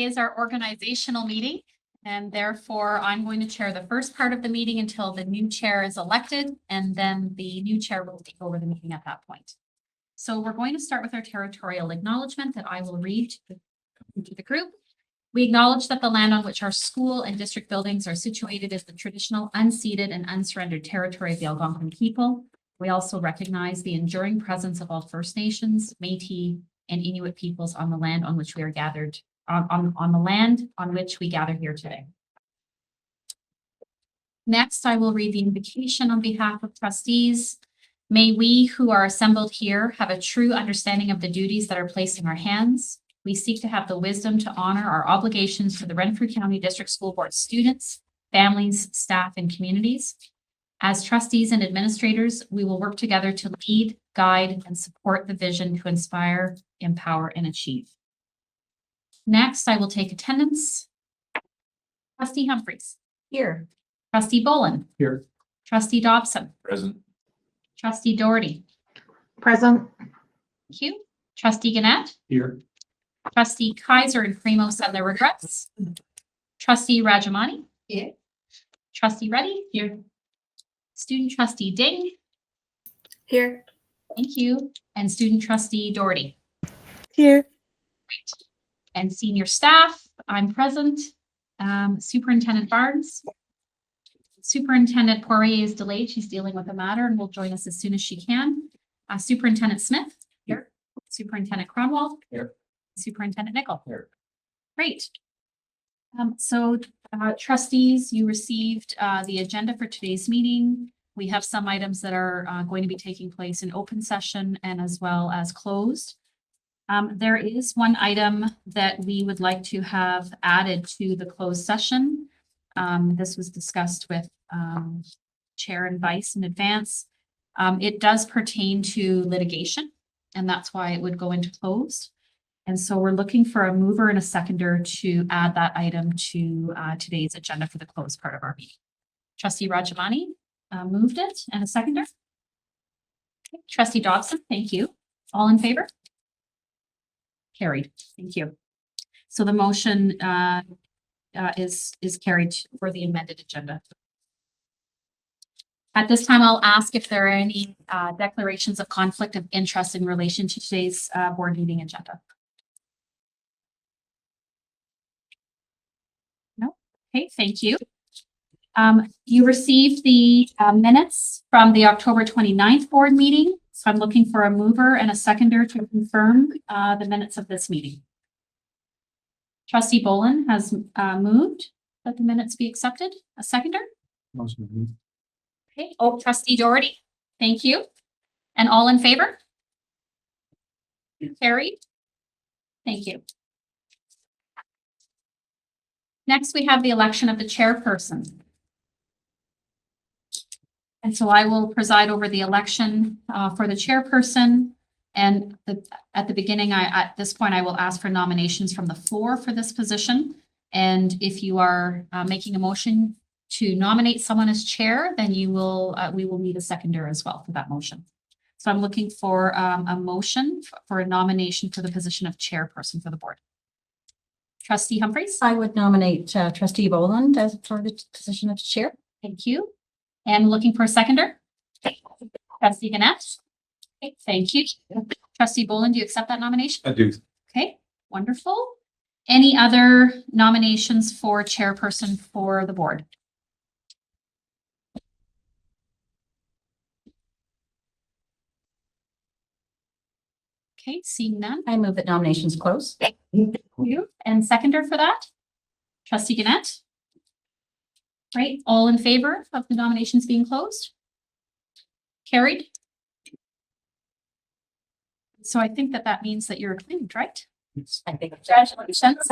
Today is our organizational meeting, and therefore I'm going to chair the first part of the meeting until the new chair is elected, and then the new chair will take over the meeting at that point. So we're going to start with our territorial acknowledgement that I will read to the group. We acknowledge that the land on which our school and district buildings are situated is the traditional, unceded, and unsurrendered territory of the Algonquin people. We also recognize the enduring presence of all First Nations, Métis, and Inuit peoples on the land on which we are gathered, on the land on which we gather here today. Next, I will read the invocation on behalf of trustees. May we who are assembled here have a true understanding of the duties that are placed in our hands. We seek to have the wisdom to honor our obligations to the Renfrew County District School Board students, families, staff, and communities. As trustees and administrators, we will work together to lead, guide, and support the vision to inspire, empower, and achieve. Next, I will take attendance. Trustee Humphreys. Here. Trustee Boland. Here. Trustee Dobson. Present. Trustee Doherty. Present. Thank you. Trustee Gannett. Here. Trustee Kaiser and Primo send their regrets. Trustee Rajamani. Here. Trustee Reddy. Here. Student Trustee Ding. Here. Thank you. And Student Trustee Doherty. Here. Great. And senior staff, I'm present. Superintendent Barnes. Superintendent Poirier is delayed. She's dealing with a matter and will join us as soon as she can. Superintendent Smith. Here. Superintendent Cronwall. Here. Superintendent Nickel. Here. Great. Trustees, you received the agenda for today's meeting. We have some items that are going to be taking place in open session and as well as closed. There is one item that we would like to have added to the closed session. This was discussed with Chair and Vice in advance. It does pertain to litigation, and that's why it would go into closed. And so we're looking for a mover and a seconder to add that item to today's agenda for the closed part of our meeting. Trustee Rajamani moved it, and a seconder. Okay. Trustee Dobson, thank you. All in favor? Carried. Thank you. So the motion is carried for the amended agenda. At this time, I'll ask if there are any declarations of conflict of interest in relation to today's board meeting agenda. No? Okay, thank you. You received the minutes from the October 29th board meeting. So I'm looking for a mover and a seconder to confirm the minutes of this meeting. Trustee Boland has moved that the minutes be accepted. A seconder? Motion. Okay. Oh, Trustee Doherty. Thank you. And all in favor? Carried. Thank you. Next, we have the election of the chairperson. And so I will preside over the election for the chairperson. And at the beginning, at this point, I will ask for nominations from the floor for this position. And if you are making a motion to nominate someone as chair, then you will we will need a seconder as well for that motion. So I'm looking for a motion for a nomination for the position of chairperson for the board. Trustee Humphreys? I would nominate Trustee Boland as for the position of chair. Thank you. And looking for a seconder? Trustee Gannett? Okay, thank you. Trustee Boland, do you accept that nomination? I do. Okay, wonderful. Any other nominations for chairperson for the board? Okay, seeing none. I move that nominations close. Thank you. And seconder for that? Trustee Gannett? Right, all in favor of the nominations being closed? Carried. So I think that means that you're acclaimed, right? I think. Congratulations.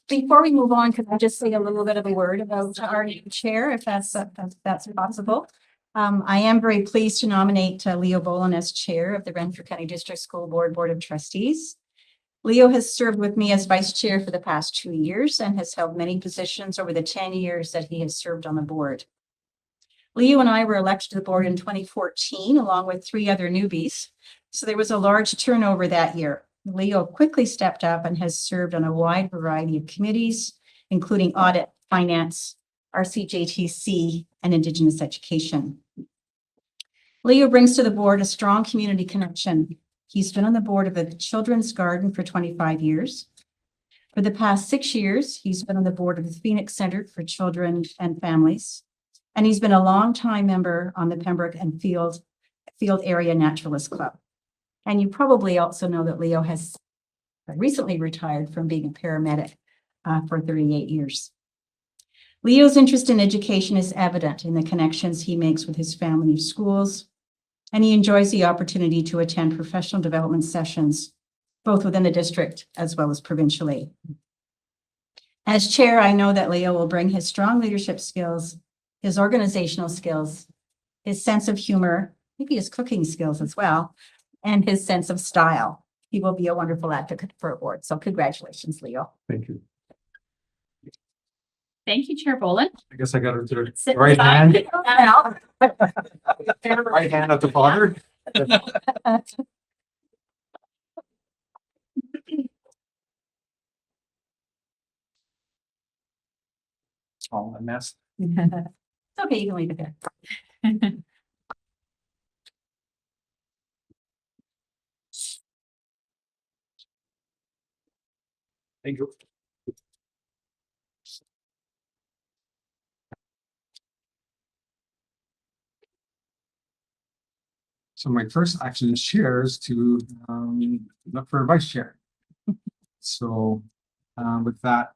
Before we move on, could I just say a little bit of a word about our new chair, if that's possible? I am very pleased to nominate Leo Boland as chair of the Renfrew County District School Board of Trustees. Leo has served with me as vice chair for the past 2 years and has held many positions over the 10 years that he has served on the board. Leo and I were elected to the board in 2014, along with 3 other newbies. So there was a large turnover that year. Leo quickly stepped up and has served on a wide variety of committees, including audit, finance, RCJTC, and Indigenous education. Leo brings to the board a strong community connection. He's been on the board of the Children's Garden for 25 years. For the past 6 years, he's been on the board of the Phoenix Center for Children and Families. And he's been a longtime member on the Pembroke and Field Area Naturalist Club. And you probably also know that Leo has recently retired from being a paramedic for 38 years. Leo's interest in education is evident in the connections he makes with his family of schools, and he enjoys the opportunity to attend professional development sessions, both within the district as well as provincially. As chair, I know that Leo will bring his strong leadership skills, his organizational skills, his sense of humor, maybe his cooking skills as well, and his sense of style. He will be a wonderful advocate for a board. So congratulations, Leo. Thank you. Thank you, Chair Boland. I guess I got to do Sit right hand. beside- Right hand at the bottom. Oh, a mess. It's okay, you can leave it there. Thank you. So my first action as chair is to look for a vice chair. So with that,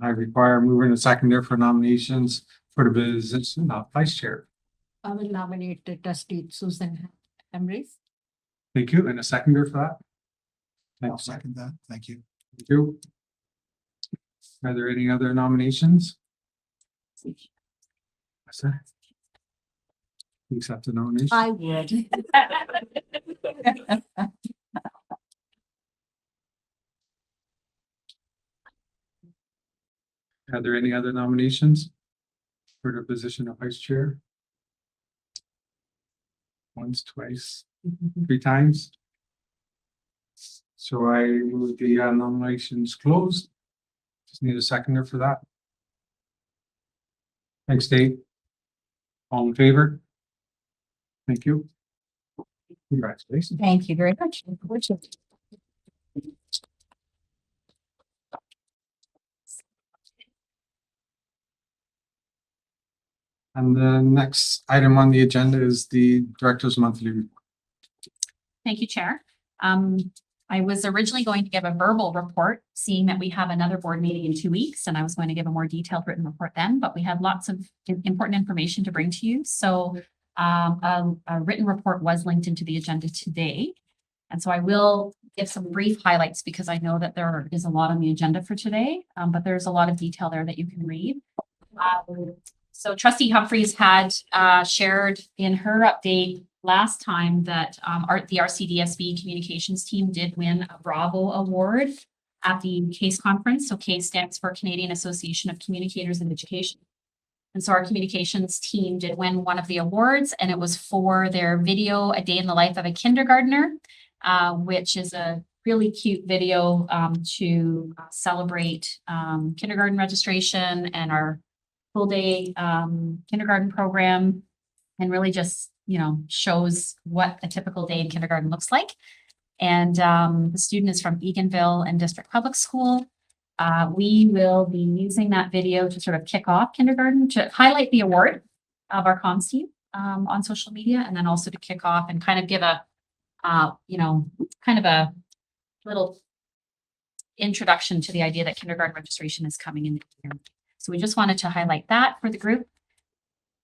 I require a mover and a seconder for nominations for the position of vice chair. I will nominate the trustee Susan Emrys. Thank you. And a seconder for that. I'll second that. Thank you. Thank you. Are there any other nominations? What's that? You accept the nomination? I would. Are there any other nominations for the position of vice chair? Once, twice, 3 times? So I move the nominations closed. Just need a seconder for that. Thanks, Dave. All in favor? Thank you. Congratulations. Thank you very much. And the next item on the agenda is the director's monthly report. Thank you, Chair. I was originally going to give a verbal report, seeing that we have another board meeting in 2 weeks, and I was going to give a more detailed written report then, but we had lots of important information to bring to you. So a written report was linked into the agenda today. And so I will give some brief highlights because I know that there is a lot on the agenda for today, but there's a lot of detail there that you can read. So Trustee Humphreys had shared in her update last time that the RCDSB communications team did win a Bravo Award at the CASE conference. So CASE stands for Canadian Association of Communicators in Education. And so our communications team did win one of the awards, and it was for their video, A Day in the Life of a Kindergartner, which is a really cute video to celebrate kindergarten registration and our full day kindergarten program, and really just, you know, shows what a typical day in kindergarten looks like. And the student is from Eganville and District Public School. We will be using that video to sort of kick off kindergarten, to highlight the award of our comms team on social media, and then also to kick off and kind of give a, you know, kind of a little introduction to the idea that kindergarten registration is coming in the year. So we just wanted to highlight that for the group.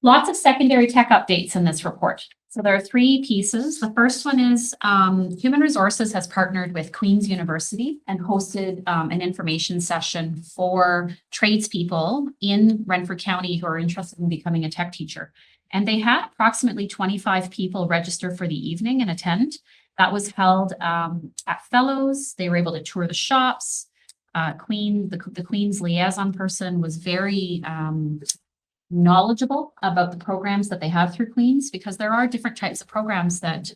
Lots of secondary tech updates in this report. So there are 3 pieces. The first one is Human Resources has partnered with Queen's University and hosted an information session for tradespeople in Renfrew County who are interested in becoming a tech teacher. And they had approximately 25 people register for the evening and attend. That was held at Fellows. They were able to tour the shops. The Queen's liaison person was very knowledgeable about the programs that they have through Queens, because there are different types of programs that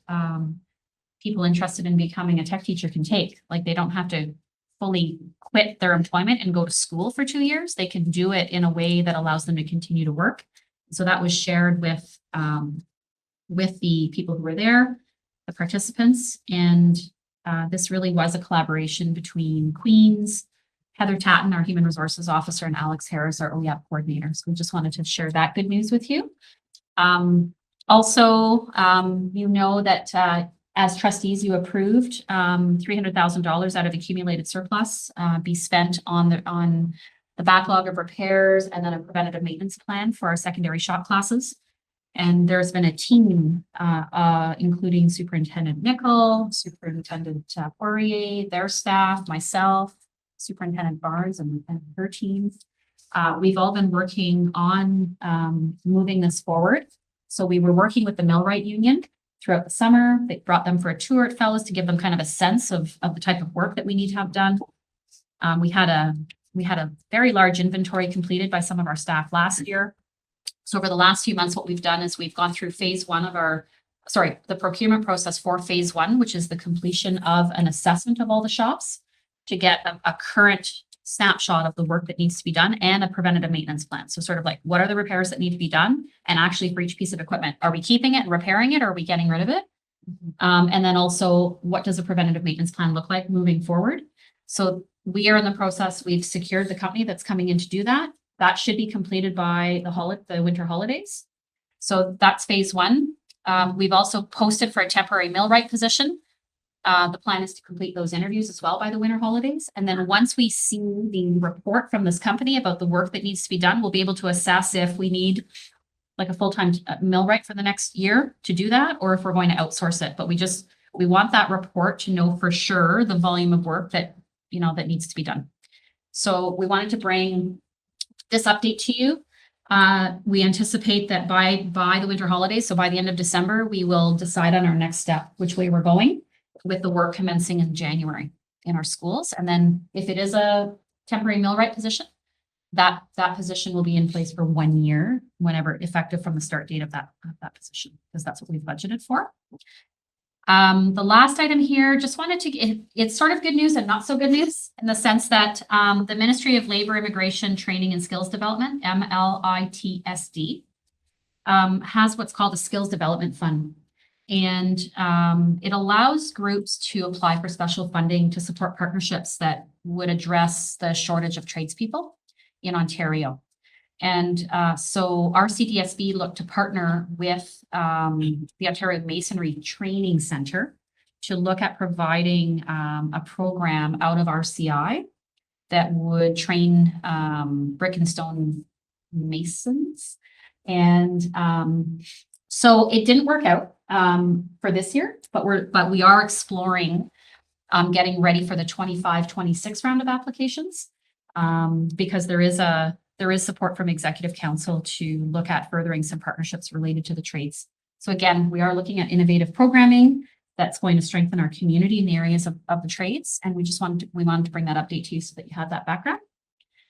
people interested in becoming a tech teacher can take. Like, they don't have to fully quit their employment and go to school for 2 years. They can do it in a way that allows them to continue to work. So that was shared with the people who were there, the participants, and this really was a collaboration between Queens, Heather Tatton, our Human Resources Officer, and Alex Harris, our OEAP Coordinator. So we just wanted to share that good news with you. Also, you know that as trustees, you approved $300,000 out of accumulated surplus be spent on the backlog of repairs and then a preventative maintenance plan for our secondary shop classes. And there's been a team, including Superintendent Nickel, Superintendent Poirier, their staff, myself, Superintendent Barnes, and her team. We've all been working on moving this forward. So we were working with the Millwright Union throughout the summer. They brought them for a tour at Fellows to give them kind of a sense of the type of work that we need to have done. We had a very large inventory completed by some of our staff last year. So over the last few months, what we've done is we've gone through phase one of the procurement process for phase one, which is the completion of an assessment of all the shops to get a current snapshot of the work that needs to be done and a preventative maintenance plan. So sort of like, what are the repairs that need to be done? And actually for each piece of equipment, are we keeping it and repairing it, or are we getting rid of it? And then also, what does a preventative maintenance plan look like moving forward? So we are in the process. We've secured the company that's coming in to do that. That should be completed by the winter holidays. So that's phase one. We've also posted for a temporary millwright position. The plan is to complete those interviews as well by the winter holidays. And then once we see the report from this company about the work that needs to be done, we'll be able to assess if we need like a full-time millwright for the next year to do that, or if we're going to outsource it. But we want that report to know for sure the volume of work that needs to be done. So we wanted to bring this update to you. We anticipate that by the winter holidays, so by the end of December, we will decide on our next step, which way we're going, with the work commencing in January in our schools. And then if it is a temporary millwright position, that position will be in place for 1 year, whenever effective from the start date of that position, because that's what we've budgeted for. The last item here, just wanted to, it's sort of good news and not so good news, in the sense that the Ministry of Labor, Immigration, Training and Skills Development, MLITSD, has what's called a Skills Development Fund. And it allows groups to apply for special funding to support partnerships that would address the shortage of tradespeople in Ontario. And so our CDSB looked to partner with the Ontario Masonry Training Centre to look at providing a program out of RCI that would train brick and stone masons. And so it didn't work out for this year, but we are exploring getting ready for the 25-26 round of applications, because there is support from Executive Council to look at furthering some partnerships related to the trades. So again, we are looking at innovative programming that's going to strengthen our community in the areas of the trades. And we wanted to bring that update to you so that you had that background.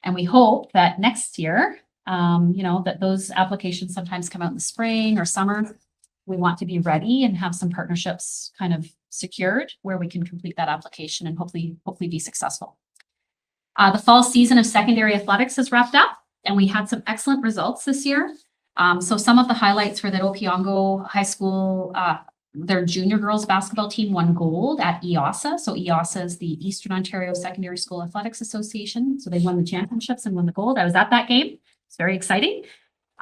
And we hope that next year, that those applications sometimes come out in the spring or summer. We want to be ready and have some partnerships kind of secured where we can complete that application and hopefully be successful. The fall season of secondary athletics has wrapped up, and we had some excellent results this year. So some of the highlights were that Opeongo High School, their junior girls basketball team won gold at EOSA. So EOSA is the Eastern Ontario Secondary School Athletics Association. So they won the championships and won the gold. I was at that game. It's very exciting.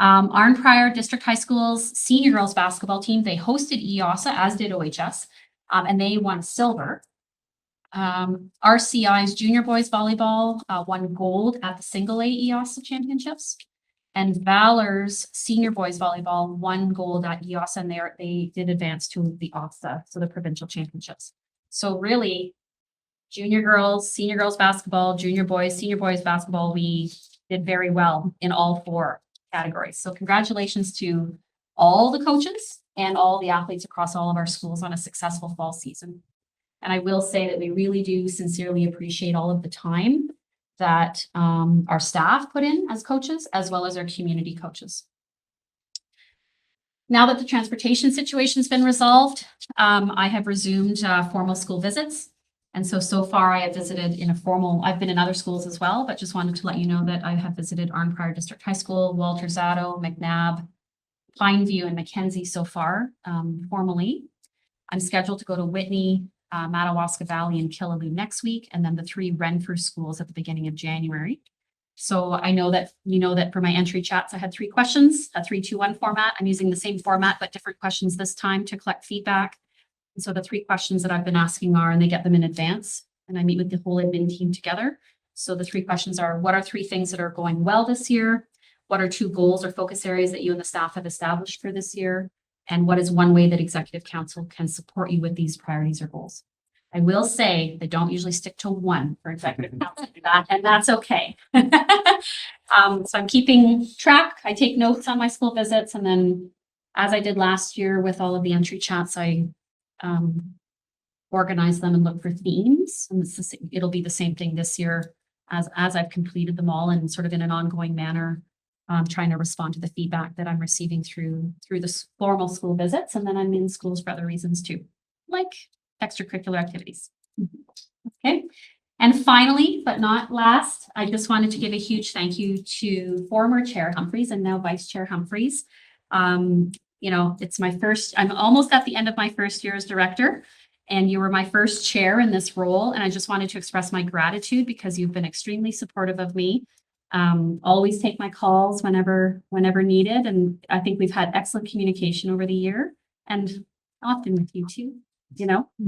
Arnprior District High School's senior girls basketball team, they hosted EOSA, as did OHS, and they won silver. RCI's junior boys volleyball won gold at the single A EOSA championships, and Valor's senior boys volleyball won gold at EOSA, and they did advance to the OSA, so the provincial championships. So really, junior girls, senior girls basketball, junior boys, senior boys basketball, we did very well in all 4 categories. So congratulations to all the coaches and all the athletes across all of our schools on a successful fall season. And I will say that we really do sincerely appreciate all of the time that our staff put in as coaches, as well as our community coaches. Now that the transportation situation's been resolved, I have resumed formal school visits. And so far I have visited I've been in other schools as well, but just wanted to let you know that I have visited Arnprior District High School, Walter Zato, McNabb, Pineview, and Mackenzie so far, formally. I'm scheduled to go to Whitney, Madawaska Valley, and Killaloe next week, and then the 3 Renfrew schools at the beginning of January. So I know that for my entry chats, I had 3 questions, a 3-2-1 format. I'm using the same format, but different questions this time to collect feedback. And so the 3 questions that I've been asking are, and they get them in advance, and I meet with the whole admin team together. So the 3 questions are, what are 3 things that are going well this year? What are 2 goals or focus areas that you and the staff have established for this year? And what is one way that Executive Council can support you with these priorities or goals? I will say they don't usually stick to one for Executive Council, and that's okay. So I'm keeping track. I take notes on my school visits, and then as I did last year with all of the entry chats, I organize them and look for themes. And it'll be the same thing this year as I've completed them all and sort of in an ongoing manner. Trying to respond to the feedback that I'm receiving through the formal school visits. And then I'm in schools for other reasons too, like extracurricular activities. Okay. And finally, but not last, I just wanted to give a huge thank you to former Chair Humphreys and now Vice Chair Humphreys. It's I'm almost at the end of my first year as director, and you were my first chair in this role. And I just wanted to express my gratitude because you've been extremely supportive of me. Always take my calls whenever needed. And I think we've had excellent communication over the year and often with you too,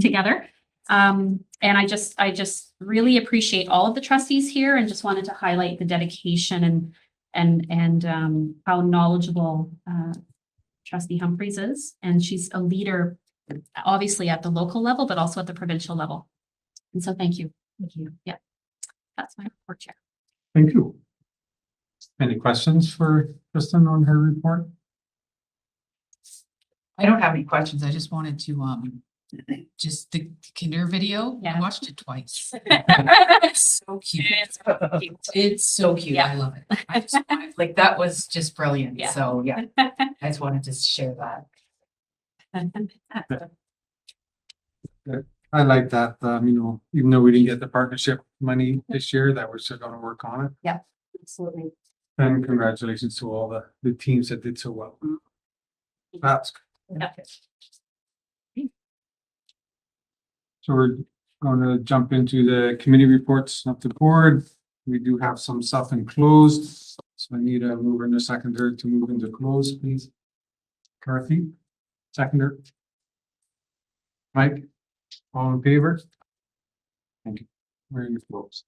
together. And I just really appreciate all of the trustees here and just wanted to highlight the dedication and how knowledgeable Trustee Humphreys is. And she's a leader, obviously at the local level, but also at the provincial level. And so thank you. Thank you. Yeah, that's my report, Chair. Thank you. Any questions for Kristen on her report? I don't have any questions. I just wanted to, just the kinder video. Yeah. I watched it twice. It's so cute. It's so cute. Yeah. I love it. Like that was just brilliant. Yeah. So yeah, I just wanted to share that. I like that, even though we didn't get the partnership money this year, that we're still gonna work on it. Absolutely. And congratulations to all the teams that did so well. That's good. Yeah. So we're going to jump into the committee reports of the board. We do have some stuff in closed, so I need a mover and a seconder to move into closed, please. Kathy, seconder. Mike, all in favor? Thank you. We're in closed.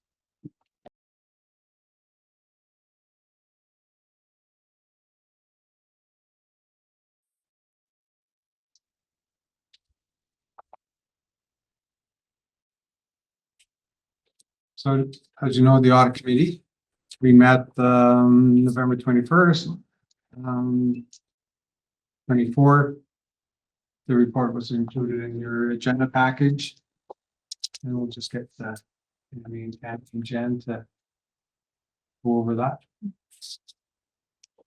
So as you know, the audit committee, we met November 21st, 24th. The report was included in your agenda package. And we'll just get Kat and Jen to go over that.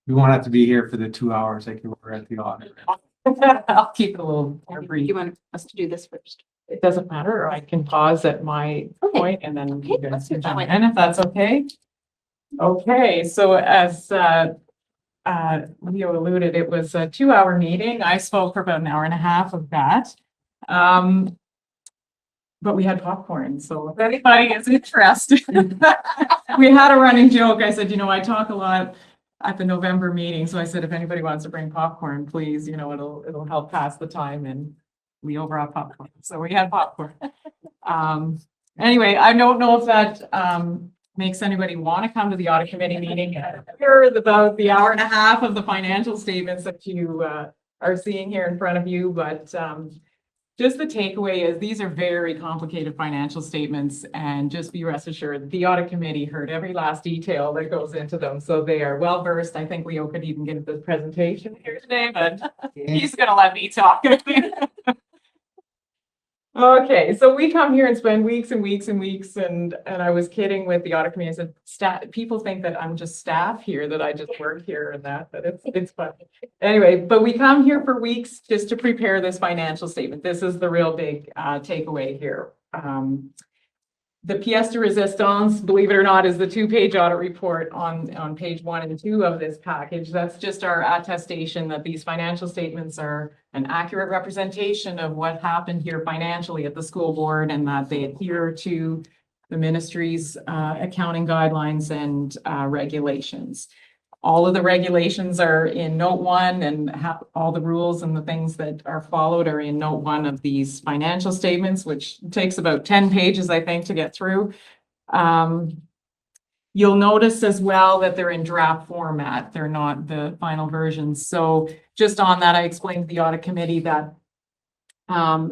You won't have to be here for the 2 hours like you were at the audit. I'll keep it a little more brief. You want us to do this first? It doesn't matter, or I can pause at my Okay. point and then you Okay, guys let's do can it that jump way. in if that's okay. Okay, so as Leo alluded, it was a 2-hour meeting. I spoke for about an hour and a half of that. But we had popcorn, so if anybody is interested. We had a running joke. I said, I talk a lot at the November meeting. So I said, if anybody wants to bring popcorn, please, it'll help pass the time, and we overall popcorn. So we had popcorn. Anyway, I don't know if that makes anybody want to come to the audit committee meeting. Here is about the hour and a half of the financial statements that you are seeing here in front of you, but just the takeaway is these are very complicated financial statements, and just be rest assured, the audit committee heard every last detail that goes into them. So they are well versed. I think Leo could even give the presentation here today, but he's going to let me talk. Okay, so we come here and spend weeks and weeks and weeks, and I was kidding with the audit committee. I said, staff, people think that I'm just staff here, that I just work here and that it's fun. Anyway, but we come here for weeks just to prepare this financial statement. This is the real big takeaway here. The pièce de résistance, believe it or not, is the 2-page audit report on page 1 and 2 of this package. That's just our attestation that these financial statements are an accurate representation of what happened here financially at the school board, and that they adhere to the ministry's accounting guidelines and regulations. All of the regulations are in note 1, and all the rules and the things that are followed are in note 1 of these financial statements, which takes about 10 pages, I think, to get through. You'll notice as well that they're in draft format. They're not the final versions. So just on that, I explained to the audit committee that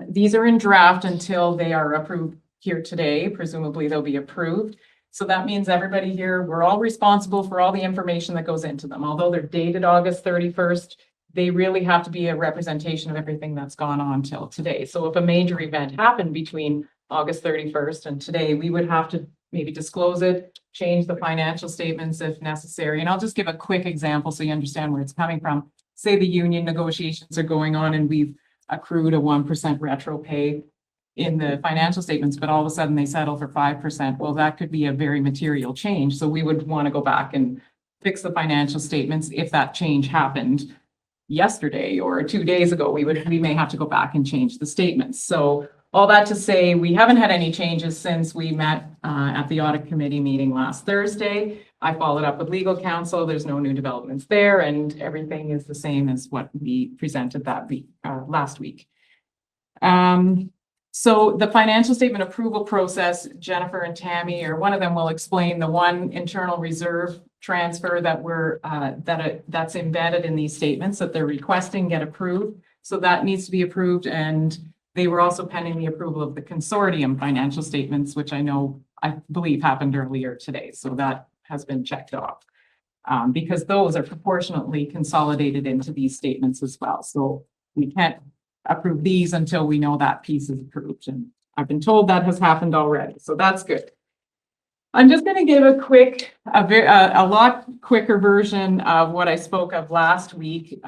these are in draft until they are approved here today. Presumably they'll be approved. So that means everybody here, we're all responsible for all the information that goes into them. Although they're dated August 31st, they really have to be a representation of everything that's gone on till today. So if a major event happened between August 31st and today, we would have to maybe disclose it, change the financial statements if necessary. And I'll just give a quick example so you understand where it's coming from. Say the union negotiations are going on and we've accrued a 1% retro pay in the financial statements, but all of a sudden they settle for 5%. Well, that could be a very material change. So we would want to go back and fix the financial statements. If that change happened yesterday or 2 days ago, we may have to go back and change the statements. So all that to say, we haven't had any changes since we met at the audit committee meeting last Thursday. I followed up with legal counsel. There's no new developments there, and everything is the same as what we presented that week, last week. So the financial statement approval process, Jennifer and Tammy, or one of them will explain the one internal reserve transfer that that's embedded in these statements that they're requesting get approved. So that needs to be approved, and they were also pending the approval of the consortium financial statements, which I believe happened earlier today. So that has been checked off because those are proportionately consolidated into these statements as well. So we can't approve these until we know that piece is approved. And I've been told that has happened already. So that's good. I'm just going to give a lot quicker version of what I spoke of last week.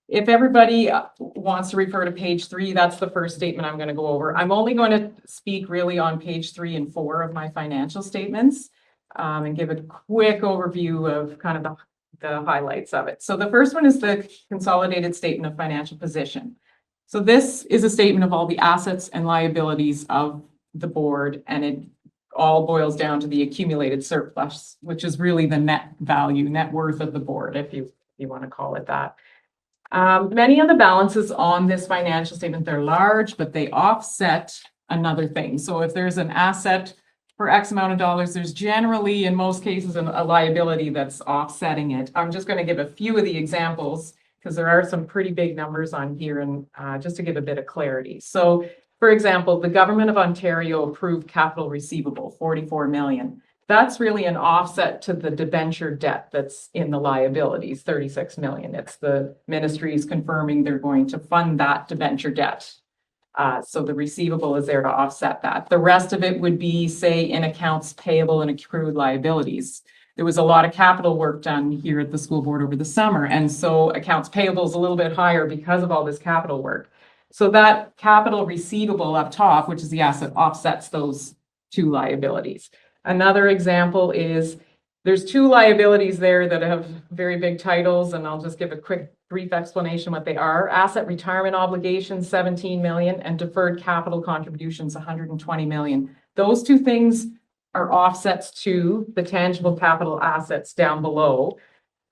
If everybody wants to refer to page 3, that's the first statement I'm going to go over. I'm only going to speak really on page 3 and 4 of my financial statements and give a quick overview of kind of the highlights of it. So the first one is the consolidated statement of financial position. So this is a statement of all the assets and liabilities of the board, and it all boils down to the accumulated surplus, which is really the net value, net worth of the board, if you want to call it that. Many of the balances on this financial statement, they're large, but they offset another thing. So if there's an asset for X amount of dollars, there's generally, in most cases, a liability that's offsetting it. I'm just going to give a few of the examples because there are some pretty big numbers on here, and just to give a bit of clarity. So, for example, the Government of Ontario approved capital receivable, 44 million. That's really an offset to the debenture debt that's in the liabilities, 36 million. It's the ministries confirming they're going to fund that debenture debt. So the receivable is there to offset that. The rest of it would be, say, in accounts payable and accrued liabilities. There was a lot of capital work done here at the school board over the summer, and so accounts payable is a little bit higher because of all this capital work. So that capital receivable up top, which is the asset, offsets those two liabilities. Another example is there's two liabilities there that have very big titles, and I'll just give a quick brief explanation what they are. Asset retirement obligations, 17 million, and deferred capital contributions, 120 million. Those two things are offsets to the tangible capital assets down below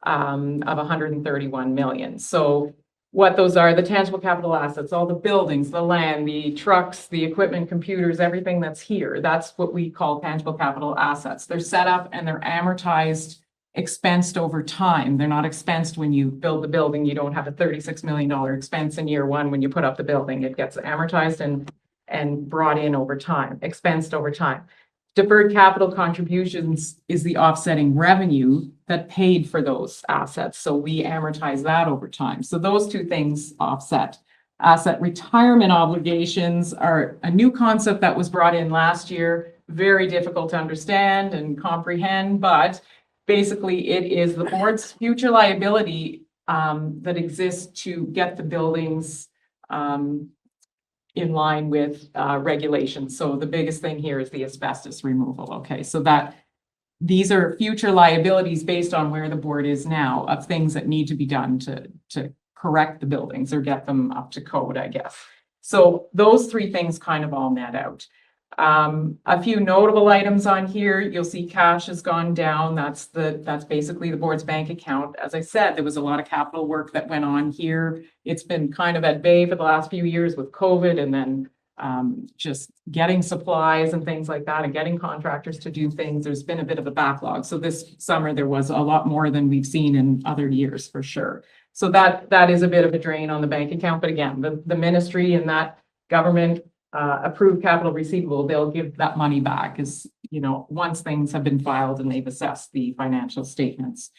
of 131 million. So what those are, the tangible capital assets, all the buildings, the land, the trucks, the equipment, computers, everything that's here, that's what we call tangible capital assets. They're set up and they're amortized, expensed over time. They're not expensed when you build the building. You don't have a $36 million expense in year one when you put up the building. It gets amortized and brought in over time, expensed over time. Deferred capital contributions is the offsetting revenue that paid for those assets. So we amortize that over time. So those two things offset. Asset retirement obligations are a new concept that was brought in last year, very difficult to understand and comprehend, but basically it is the board's future liability that exists to get the buildings in line with regulations. So the biggest thing here is the asbestos removal. Okay, so that these are future liabilities based on where the board is now of things that need to be done to correct the buildings or get them up to code, I guess. So those three things kind of all net out. A few notable items on here, you'll see cash has gone down. That's basically the board's bank account. As I said, there was a lot of capital work that went on here. It's been kind of at bay for the last few years with COVID and then just getting supplies and things like that and getting contractors to do things. There's been a bit of a backlog. So this summer there was a lot more than we've seen in other years for sure. So that is a bit of a drain on the bank account. But again, the ministry and that government approved capital receivable, they'll give that money back as, you know, once things have been filed and they've assessed the financial statements.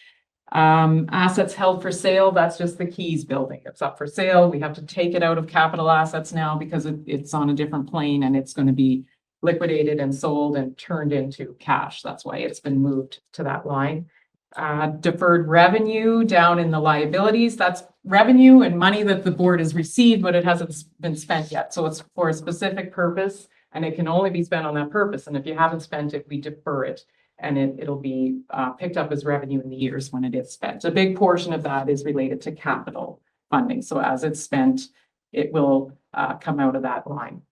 Assets held for sale, that's just the Keys building. It's up for sale. We have to take it out of capital assets now because it's on a different plane and it's going to be liquidated and sold and turned into cash. That's why it's been moved to that line. Deferred revenue down in the liabilities, that's revenue and money that the board has received, but it hasn't been spent yet. So it's for a specific purpose and it can only be spent on that purpose. And if you haven't spent it, we defer it and it'll be picked up as revenue in the years when it is spent. A big portion of that is related to capital funding. So as it's spent, it will come out of that line.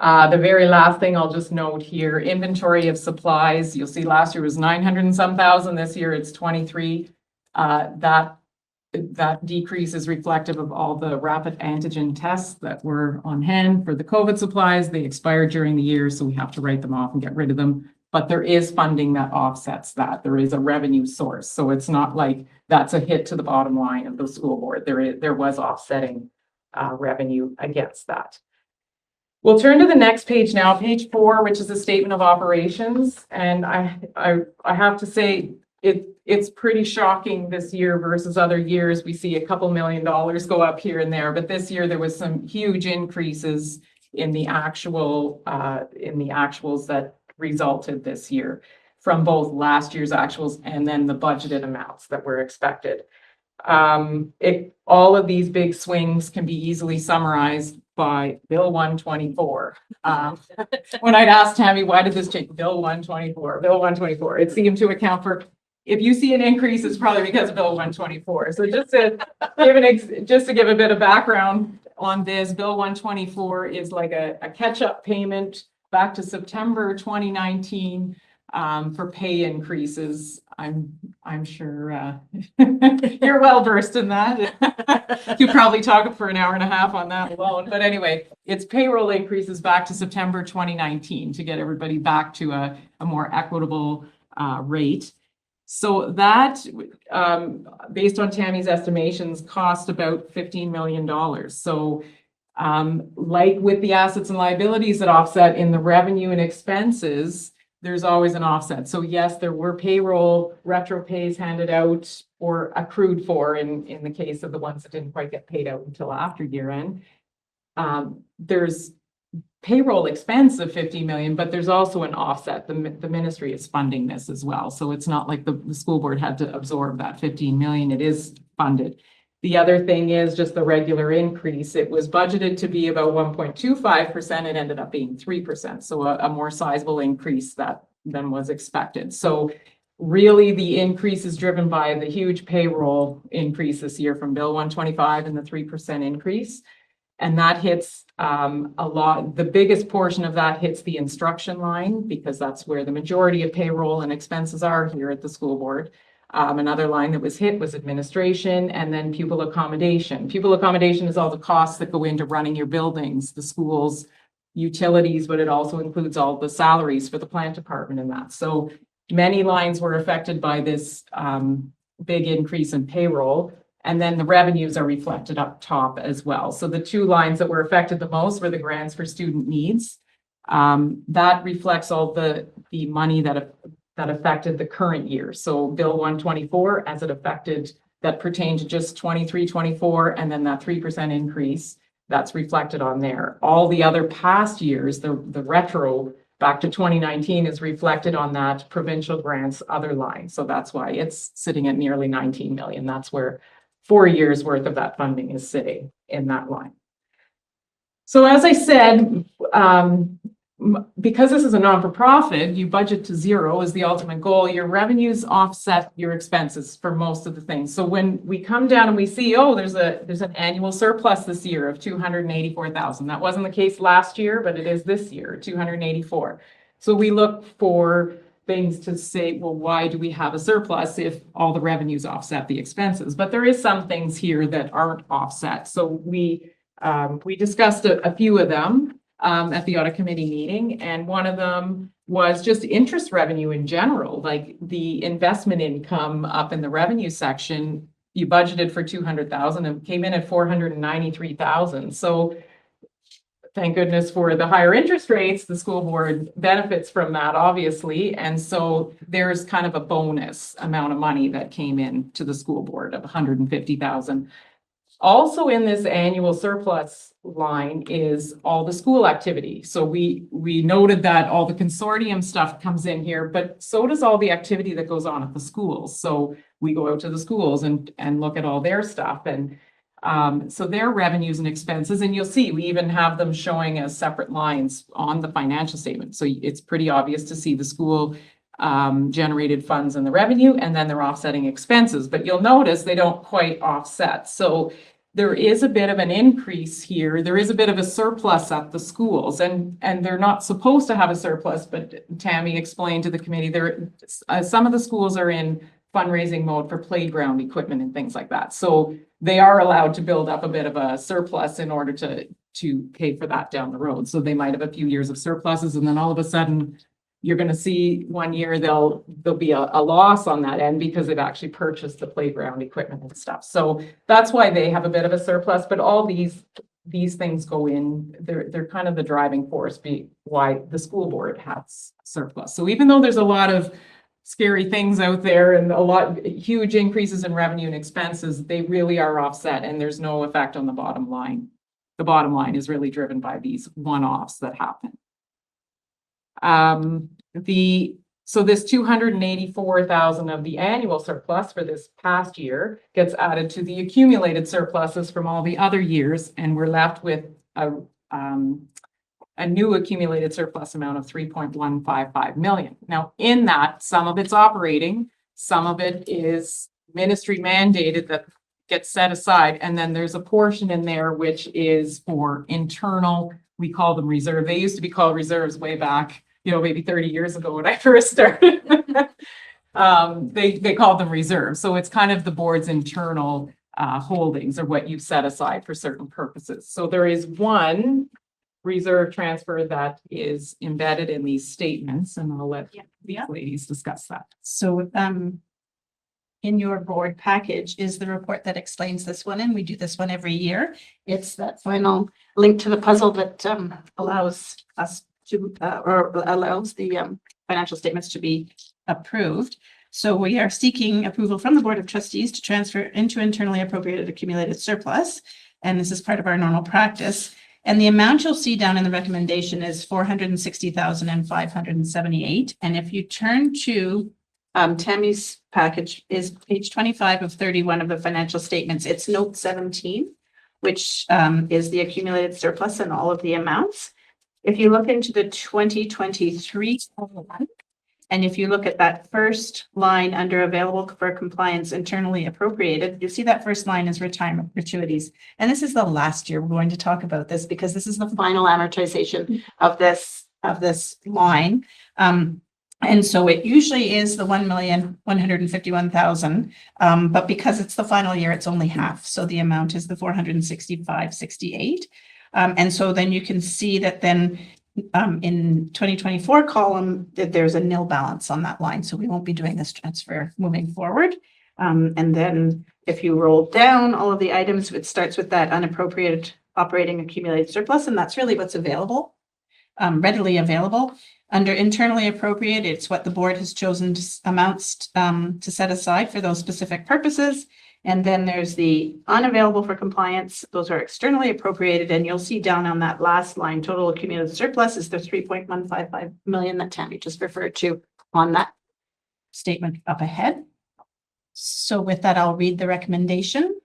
The very last thing I'll just note here, inventory of supplies. You'll see last year was 900 and some thousand. This year it's 23. That decrease is reflective of all the rapid antigen tests that were on hand for the COVID supplies. They expired during the year, so we have to write them off and get rid of them. But there is funding that offsets that. There is a revenue source. So it's not like that's a hit to the bottom line of the school board. There was offsetting revenue against that. We'll turn to the next page now, page 4, which is a statement of operations. And I have to say, it's pretty shocking this year versus other years. We see a couple $1 million go up here and there, but this year there was some huge increases in the actuals that resulted this year from both last year's actuals and then the budgeted amounts that were expected. All of these big swings can be easily summarized by Bill 124. When I'd asked Tammy, why did this change? Bill 124, Bill 124. It seemed to account for, if you see an increase, it's probably because of Bill 124. So just to give a bit of background on this, Bill 124 is like a catch-up payment back to September 2019 for pay increases. I'm sure you're well versed in that. You probably talk for an hour and a half on that alone. But anyway, it's payroll increases back to September 2019 to get everybody back to a more equitable rate. So that, based on Tammy's estimations, cost about $15 million. So like with the assets and liabilities that offset in the revenue and expenses, there's always an offset. So yes, there were payroll retro pays handed out or accrued for in the case of the ones that didn't quite get paid out until after year end. There's payroll expense of 50 million, but there's also an offset. The ministry is funding this as well. So it's not like the school board had to absorb that 15 million. It is funded. The other thing is just the regular increase. It was budgeted to be about 1.25%. It ended up being 3%. So a more sizable increase than was expected. So really the increase is driven by the huge payroll increase this year from Bill 125 and the 3% increase. And that hits a lot. The biggest portion of that hits the instruction line because that's where the majority of payroll and expenses are here at the school board. Another line that was hit was administration and then pupil accommodation. Pupil accommodation is all the costs that go into running your buildings, the schools, utilities, but it also includes all the salaries for the plant department and that. So many lines were affected by this big increase in payroll. And then the revenues are reflected up top as well. So the two lines that were affected the most were the grants for student needs. That reflects all the money that affected the current year. So Bill 124 as it affected that pertain to just 23, 24, and then that 3% increase that's reflected on there. All the other past years, the retro back to 2019 is reflected on that provincial grants other line. So that's why it's sitting at nearly 19 million. That's where 4 years worth of that funding is sitting in that line. So as I said, because this is a non-for-profit, you budget to zero is the ultimate goal. Your revenues offset your expenses for most of the things. So when we come down and we see, oh, there's an annual surplus this year of 284,000. That wasn't the case last year, but it is this year, 284. So we look for things to say, well, why do we have a surplus if all the revenues offset the expenses? But there is some things here that aren't offset. So we discussed a few of them at the audit committee meeting, and one of them was just interest revenue in general, like the investment income up in the revenue section. You budgeted for 200,000 and came in at 493,000. So thank goodness for the higher interest rates, the school board benefits from that, obviously. And so there's kind of a bonus amount of money that came in to the school board of 150,000. Also in this annual surplus line is all the school activity. So we noted that all the consortium stuff comes in here, but so does all the activity that goes on at the schools. So we go out to the schools and look at all their stuff, and so their revenues and expenses, and you'll see we even have them showing as separate lines on the financial statement. So it's pretty obvious to see the school generated funds and the revenue, and then they're offsetting expenses, but you'll notice they don't quite offset. So there is a bit of an increase here. There is a bit of a surplus at the schools, and they're not supposed to have a surplus, but Tammy explained to the committee there some of the schools are in fundraising mode for playground equipment and things like that. So they are allowed to build up a bit of a surplus in order to pay for that down the road. So they might have a few years of surpluses, and then all of a sudden you're going to see one year there'll be a loss on that end because they've actually purchased the playground equipment and stuff. So that's why they have a bit of a surplus, but all these things go in, they're kind of the driving force why the school board has surplus. So even though there's a lot of scary things out there and huge increases in revenue and expenses, they really are offset, and there's no effect on the bottom line. The bottom line is really driven by these one-offs that happen. So this 284,000 of the annual surplus for this past year gets added to the accumulated surpluses from all the other years, and we're left with a new accumulated surplus amount of 3.155 million. Now, in that, some of it's operating, some of it is ministry mandated that gets set aside, and then there's a portion in there which is for internal, we call them reserve. They used to be called reserves way back, maybe 30 years ago when I first started. They called them reserves. So it's kind of the board's internal holdings or what you've set aside for certain purposes. So there is one reserve transfer that is embedded in these statements, and I'll let these ladies discuss that. So in your board package is the report that explains this one, and we do this one every year. It's that final link to the puzzle that allows us to or allows the financial statements to be approved. So we are seeking approval from the Board of Trustees to transfer into internally appropriated accumulated surplus, and this is part of our normal practice. And the amount you'll see down in the recommendation is 460,578. And if you turn to Tammy's package is page 25 of 31 of the financial statements. It's note 17, which is the accumulated surplus and all of the amounts. If you look into the 2023 and if you look at that first line under available for compliance internally appropriated, you see that first line is retirement gratuities. And this is the last year we're going to talk about this because this is the final amortization of this line. And so it usually is the 1,151,000, but because it's the final year, it's only half. So the amount is the 465.68. And so then you can see that then in 2024 column that there's a nil balance on that line. So we won't be doing this transfer moving forward. And then if you roll down all of the items, it starts with that unappropriated operating accumulated surplus, and that's really what's available, readily available. Under internally appropriate, it's what the board has chosen amounts to set aside for those specific purposes. And then there's the unavailable for compliance. Those are externally appropriated, and you'll see down on that last line, total accumulated surplus is the 3.155 million that Tammy just referred to on that statement up ahead. So with that, I'll read the recommendation.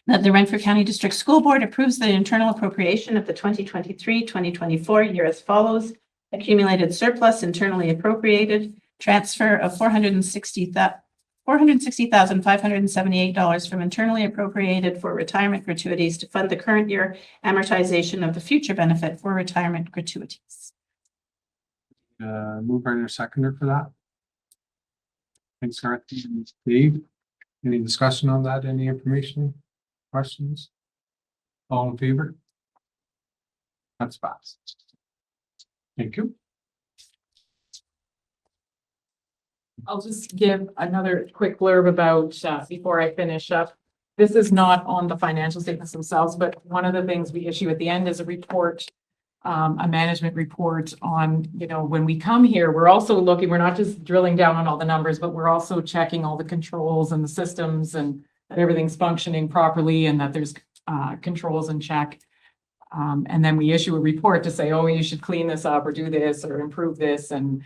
That the Renfrew County District School Board approves the internal appropriation of the 2023-2024 year as follows. Accumulated surplus internally appropriated, transfer of $460,578 from internally appropriated for retirement gratuities to fund the current year amortization of the future benefit for retirement gratuities. Mover and a seconder for that. Thanks, Garth. Dave, any discussion on that? Any information? Questions? All in favor? That's passed. Thank you. I'll just give another quick blurb about, before I finish up. This is not on the financial statements themselves, but one of the things we issue at the end is a report, a management report on, you know, when we come here, we're also looking, we're not just drilling down on all the numbers, but we're also checking all the controls and the systems and that everything's functioning properly and that there's controls in check. And then we issue a report to say, oh, you should clean this up or do this or improve this. And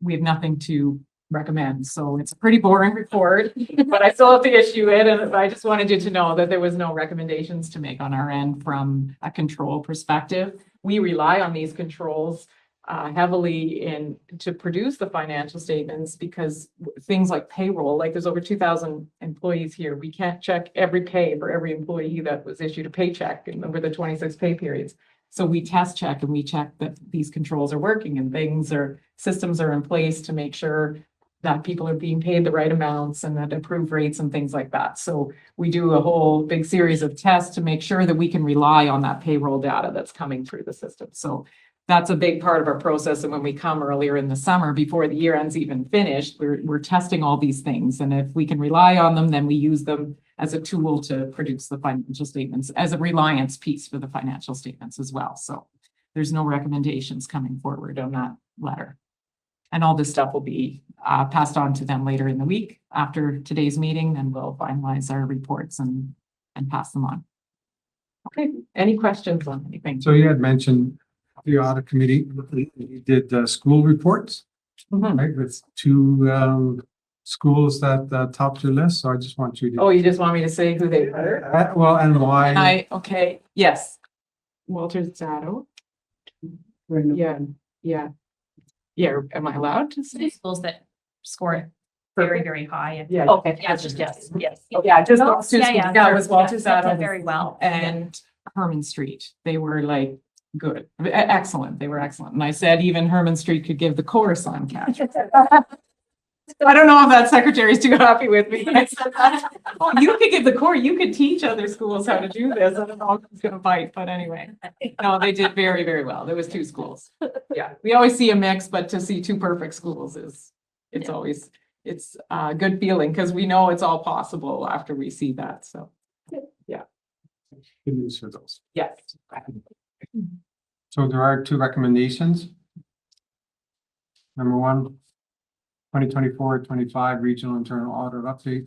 we have nothing to recommend. So it's a pretty boring report, but I still have to issue it. And I just wanted you to know that there was no recommendations to make on our end from a control perspective. We rely on these controls heavily to produce the financial statements because things like payroll, like there's over 2,000 employees here. We can't check every pay for every employee that was issued a paycheck over the 26 pay periods. So we test check and we check that these controls are working and systems are in place to make sure that people are being paid the right amounts and that approved rates and things like that. So we do a whole big series of tests to make sure that we can rely on that payroll data that's coming through the system. So that's a big part of our process. And when we come earlier in the summer, before the year end's even finished, we're testing all these things. And if we can rely on them, then we use them as a tool to produce the financial statements as a reliance piece for the financial statements as well. So there's no recommendations coming forward on that letter. And all this stuff will be passed on to them later in the week after today's meeting, and we'll finalize our reports and pass them on. Okay, any questions on anything? So you had mentioned the audit committee did school reports, right? With two schools that topped your list. So I just want you to. Oh, you just want me to say who they were? Well, and why? Okay, yes. Walter Zato. Yeah, am I allowed to say? Schools that score very, very high. Yeah. Okay. Yeah, just yes. Yeah, just those two Yeah, schools. yeah, That was Walter Yes, that's Zato very well. and Herman Street. They were like good, excellent. They were excellent. And I said even Herman Street could give the chorus on catch. I don't know if that secretary is too happy with me. I said that. Oh, you could give the core, you could teach other schools how to do this. I don't know who's gonna bite, but anyway. No, they did very, very well. There was two schools. Yeah, we always see a mix, but to see two perfect schools it's always, it's a good feeling because we know it's all possible after we see that. So, Good news for those. yes. So there are two recommendations. Number one, 2024-25 Regional Internal Audit Update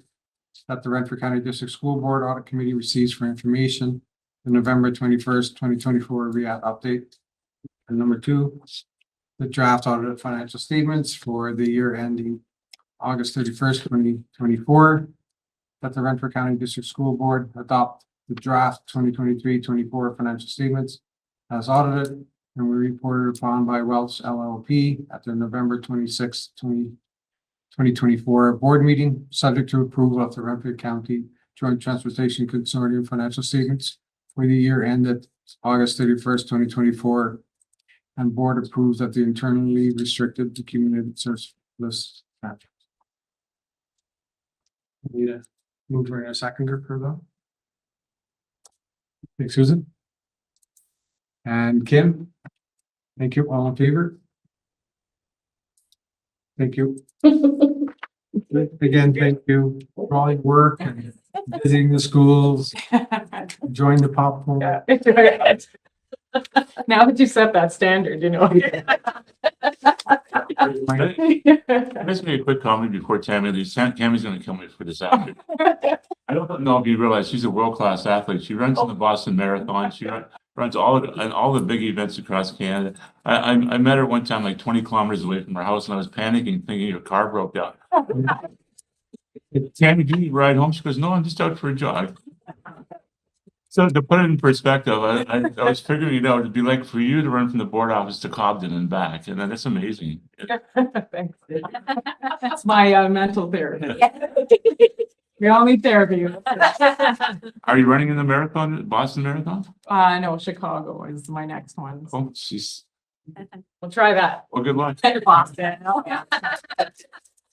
that the Renfrew County District School Board Audit Committee receives for information. The November 21st, 2024 RIAT update. And number two, the draft audited financial statements for the year ending August 31st, 2024. That the Renfrew County District School Board adopt the draft 2023-24 financial statements as audited and were reported upon by Welch LLP at their November 26th, 2024 board meeting, subject to approval of the Renfrew County Joint Transportation Consortium financial statements for the year ended August 31st, 2024. And board approves that the internally restricted accumulated surplus. Need a mover and a seconder for that. Thanks, Susan. And Kim. Thank you. All in favor? Thank you. Again, thank you for all your work and visiting the schools, enjoying the popcorn. Yeah. Now that you set that standard, you know. Just make a quick comment before Tammy, Tammy's gonna come in for this after. I don't know if you realize she's a world-class athlete. She runs in the Boston Marathon. She runs all the big events across Canada. I met her one time, like 20 kilometers away from her house, and I was panicking, thinking her car broke down. Tammy, do you need a ride home? She goes, no, I'm just out for a jog. So to put it in perspective, I was figuring it out. It'd be like for you to run from the board office to Cobden and back, and then that's amazing. Thanks. That's my mental therapy. We all need therapy. Are you running in the marathon, Boston Marathon? No, Chicago is my next one. Oh, she's, We'll try that. well, good luck. Boston.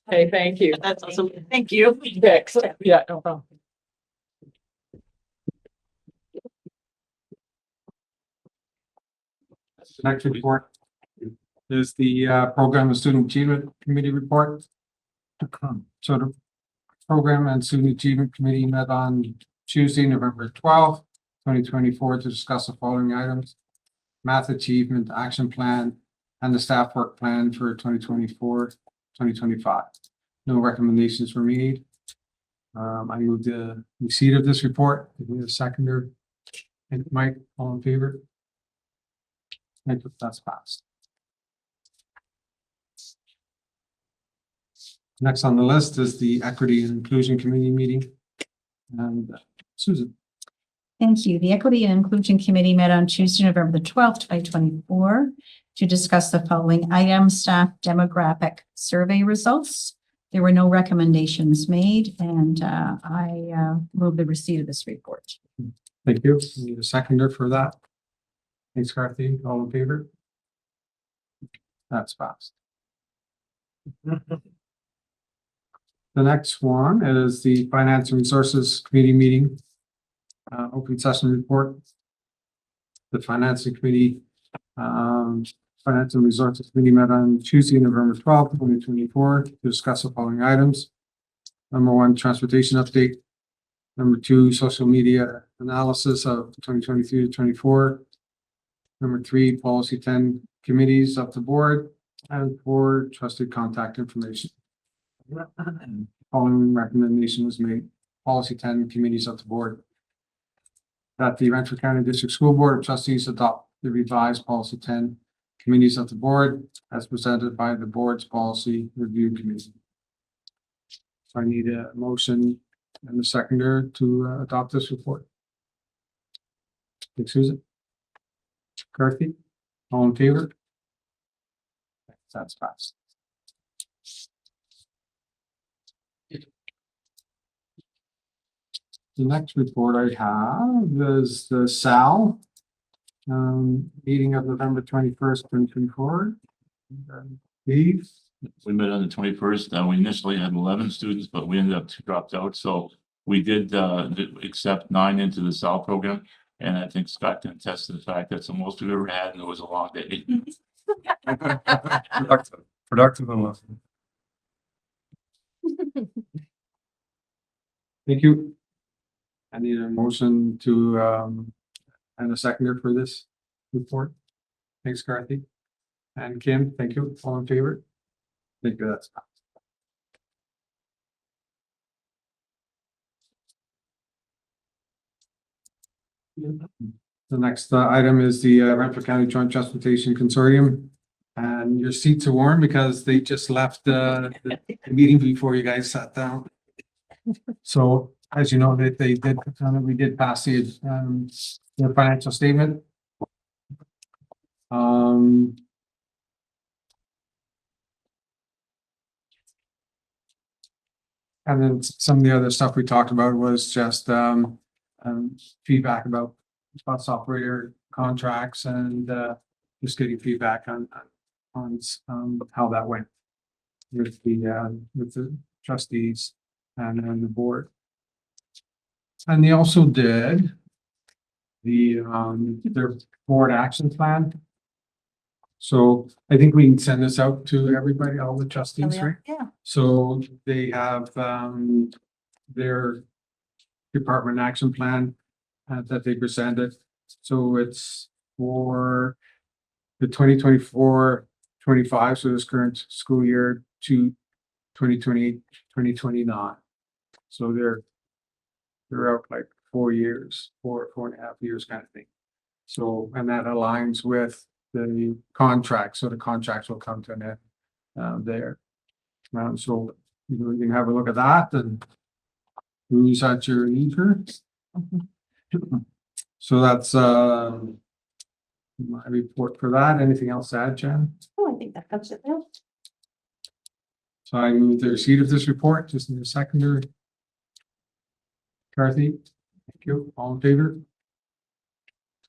Okay, thank you. That's awesome. Thank you. Thanks. Yeah, no problem. The next report is the Program and Student Achievement Committee report. So the Program and Student Achievement Committee met on Tuesday, November 2024, to discuss the following items: Math Achievement Action Plan and the Staff Work Plan for 2024-2025. No recommendations were made. I move the receipt of this report. Give me a seconder. And Mike, all in favor? Thank you, that's passed. Next on the list is the Equity and Inclusion Committee meeting. And Susan. Thank you. The Equity and Inclusion Committee met on Tuesday, November the 12th, 2024, to discuss the following items: staff demographic survey results. There were no recommendations made, and I move the receipt of this report. Thank you. Need a seconder for that. Thanks, Carthy. All in favor? That's passed. The next one is the Finance and Resources Committee meeting. Open session report. The Financing Committee, Finance and Resources Committee met on Tuesday, November 12th, 2024, to discuss the following items. Number 1, transportation update. Number 2, social media analysis of 2023 to 24. Number 3, policy 10 committees up the board. And 4, trusted contact information. Following recommendation was made: policy 10 committees up the board. That the Renfrew County District School Board of Trustees adopt the revised policy 10 committees of the board as presented by the board's policy review committee. So I need a motion and a seconder to adopt this report. Thanks, Susan. Carthy, all in favor? That's passed. The next report I have is the SAL meeting of November 21st, 2024. Steve? We met on the 21st. We initially had 11 students, but we ended up 2 dropped out. So we did accept 9 into the SAL program. And I think Scott can attest to the fact that's the most we've ever had, and it was a long day. Productive enough. Thank you. I need a motion to and a seconder for this report. Thanks, Carthy. And Kim, thank you. All in favor? Thank you. That's passed. The next item is the Renfrew County Joint Transportation Consortium. And your seats are warm because they just left the meeting before you guys sat down. So as you know, that they did, we did pass the financial statement. And then some of the other stuff we talked about was just feedback about bus operator contracts and just getting feedback on how that went with the trustees and the board. And they also did their board action plan. So I think we can send this out to everybody, all the trustees, right? Yeah. So they have their department action plan that they presented. So it's for the 2024-25, so this current school year, to 2028-2029. So they're throughout like 4 years, 4.5 years kind of thing. So, and that aligns with the contract, so the contracts will come to an end there. So you can have a look at that and use at your leisure. So that's my report for that. Anything else to add, Jen? Oh, I think that covers it now. So I move the receipt of this report, just in a seconder. Kathy, thank you. All in favor?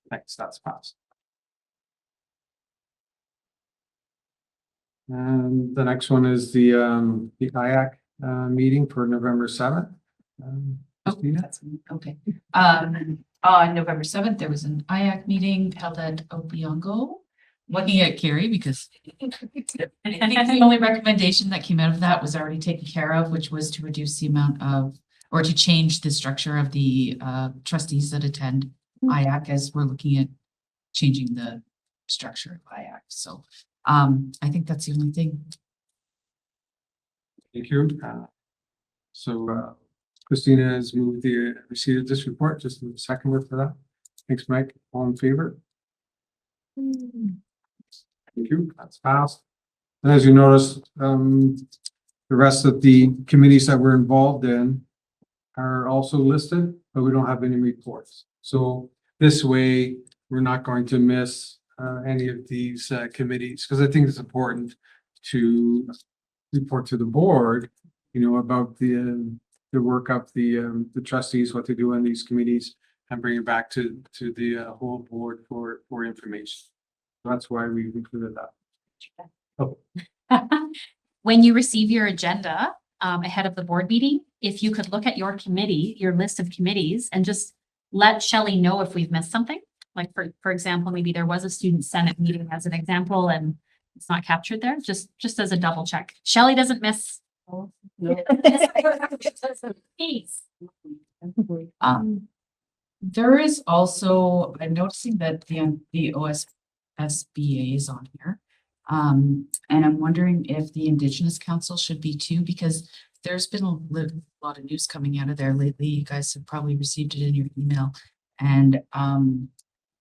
Thanks, that's passed. And the next one is the kayak meeting for November 7th. Oh, Christina? that's, okay. On November 7th, there was an IAC meeting held at Opeongo. Looking at Carrie because I think the only recommendation that came out of that was already taken care of, which was to reduce the amount of, or to change the structure of the trustees that attend IAC, as we're looking at changing the structure of IAC. So I think that's the only thing. Thank you. So Christina has moved the receipt of this report, just in a second for that. Thanks, Mike. All in favor? Thank you. That's passed. And as you notice, the rest of the committees that we're involved in are also listed, but we don't have any reports. So this way, we're not going to miss any of these committees, because I think it's important to report to the board, about the work of the trustees, what they do on these committees, and bring it back to the whole board for information. That's why we included that. Oh, When you receive your agenda ahead of the board meeting, if you could look at your committee, your list of committees, and just let Shelley know if we've missed something. Like for example, maybe there was a student senate meeting as an example and it's not captured there, just as a double check. Shelley doesn't miss. Please. There is also, I'm noticing that the OSBA is on here. And I'm wondering if the Indigenous Council should be too, because there's been a lot of news coming out of there lately. You guys have probably received it in your email. And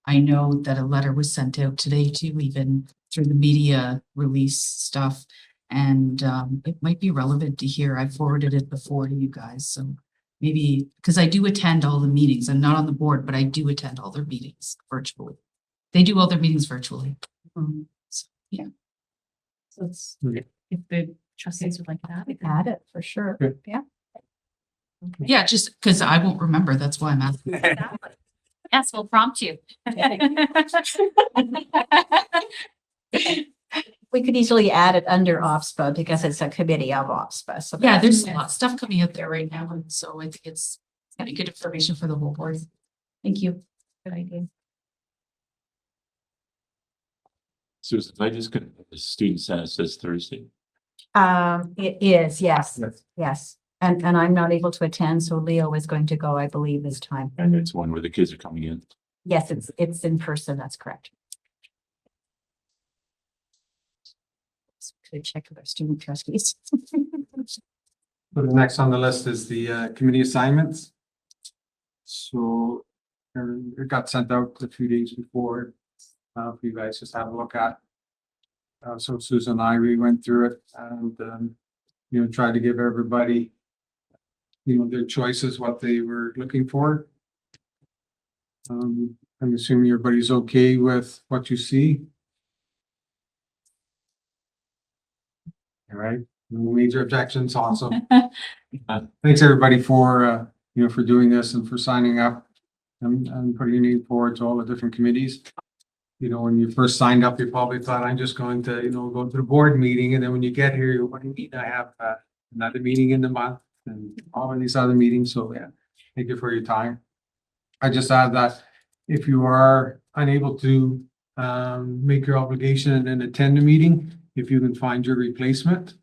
I know that a letter was sent out today too, even through the media release stuff. And it might be relevant to hear. I forwarded it before to you guys. So maybe, because I do attend all the meetings. I'm not on the board, but I do attend all their meetings virtually. They do all their meetings virtually. So, yeah. So it's, if the trustees would like that. Add it for sure. Good. Yeah. Yeah, just because I won't remember. That's why I'm asking. Yes, we'll prompt you. We could easily add it under OPSPA because it's a committee of OPSPA. So Yeah, there's a lot of stuff coming out there right now. And so I think it's kind of good information for the whole board. Thank you. Good idea. Susan, I just got the student senate says Thursday. It is, yes, Yes. yes. And I'm not able to attend, so Leo is going to go, I believe, this time. And it's one where the kids are coming in. Yes, it's in person, that's correct. So could check with our student trustees. So the next on the list is the committee assignments. So it got sent out a few days before for you guys just have a look at. So Susan and I, we went through it and, tried to give everybody, their choices, what they were looking for. I'm assuming everybody's okay with what you see. All right, no major objections, awesome. Thanks, everybody, for for doing this and for signing up and putting your name forward to all the different committees. When you first signed up, you probably thought, I'm just going to, go to the board meeting. And then when you get here, you're what do you mean? I have another meeting in the month and all of these other meetings. So yeah, thank you for your time. I just add that if you are unable to make your obligation and then attend the meeting, if you can find your replacement,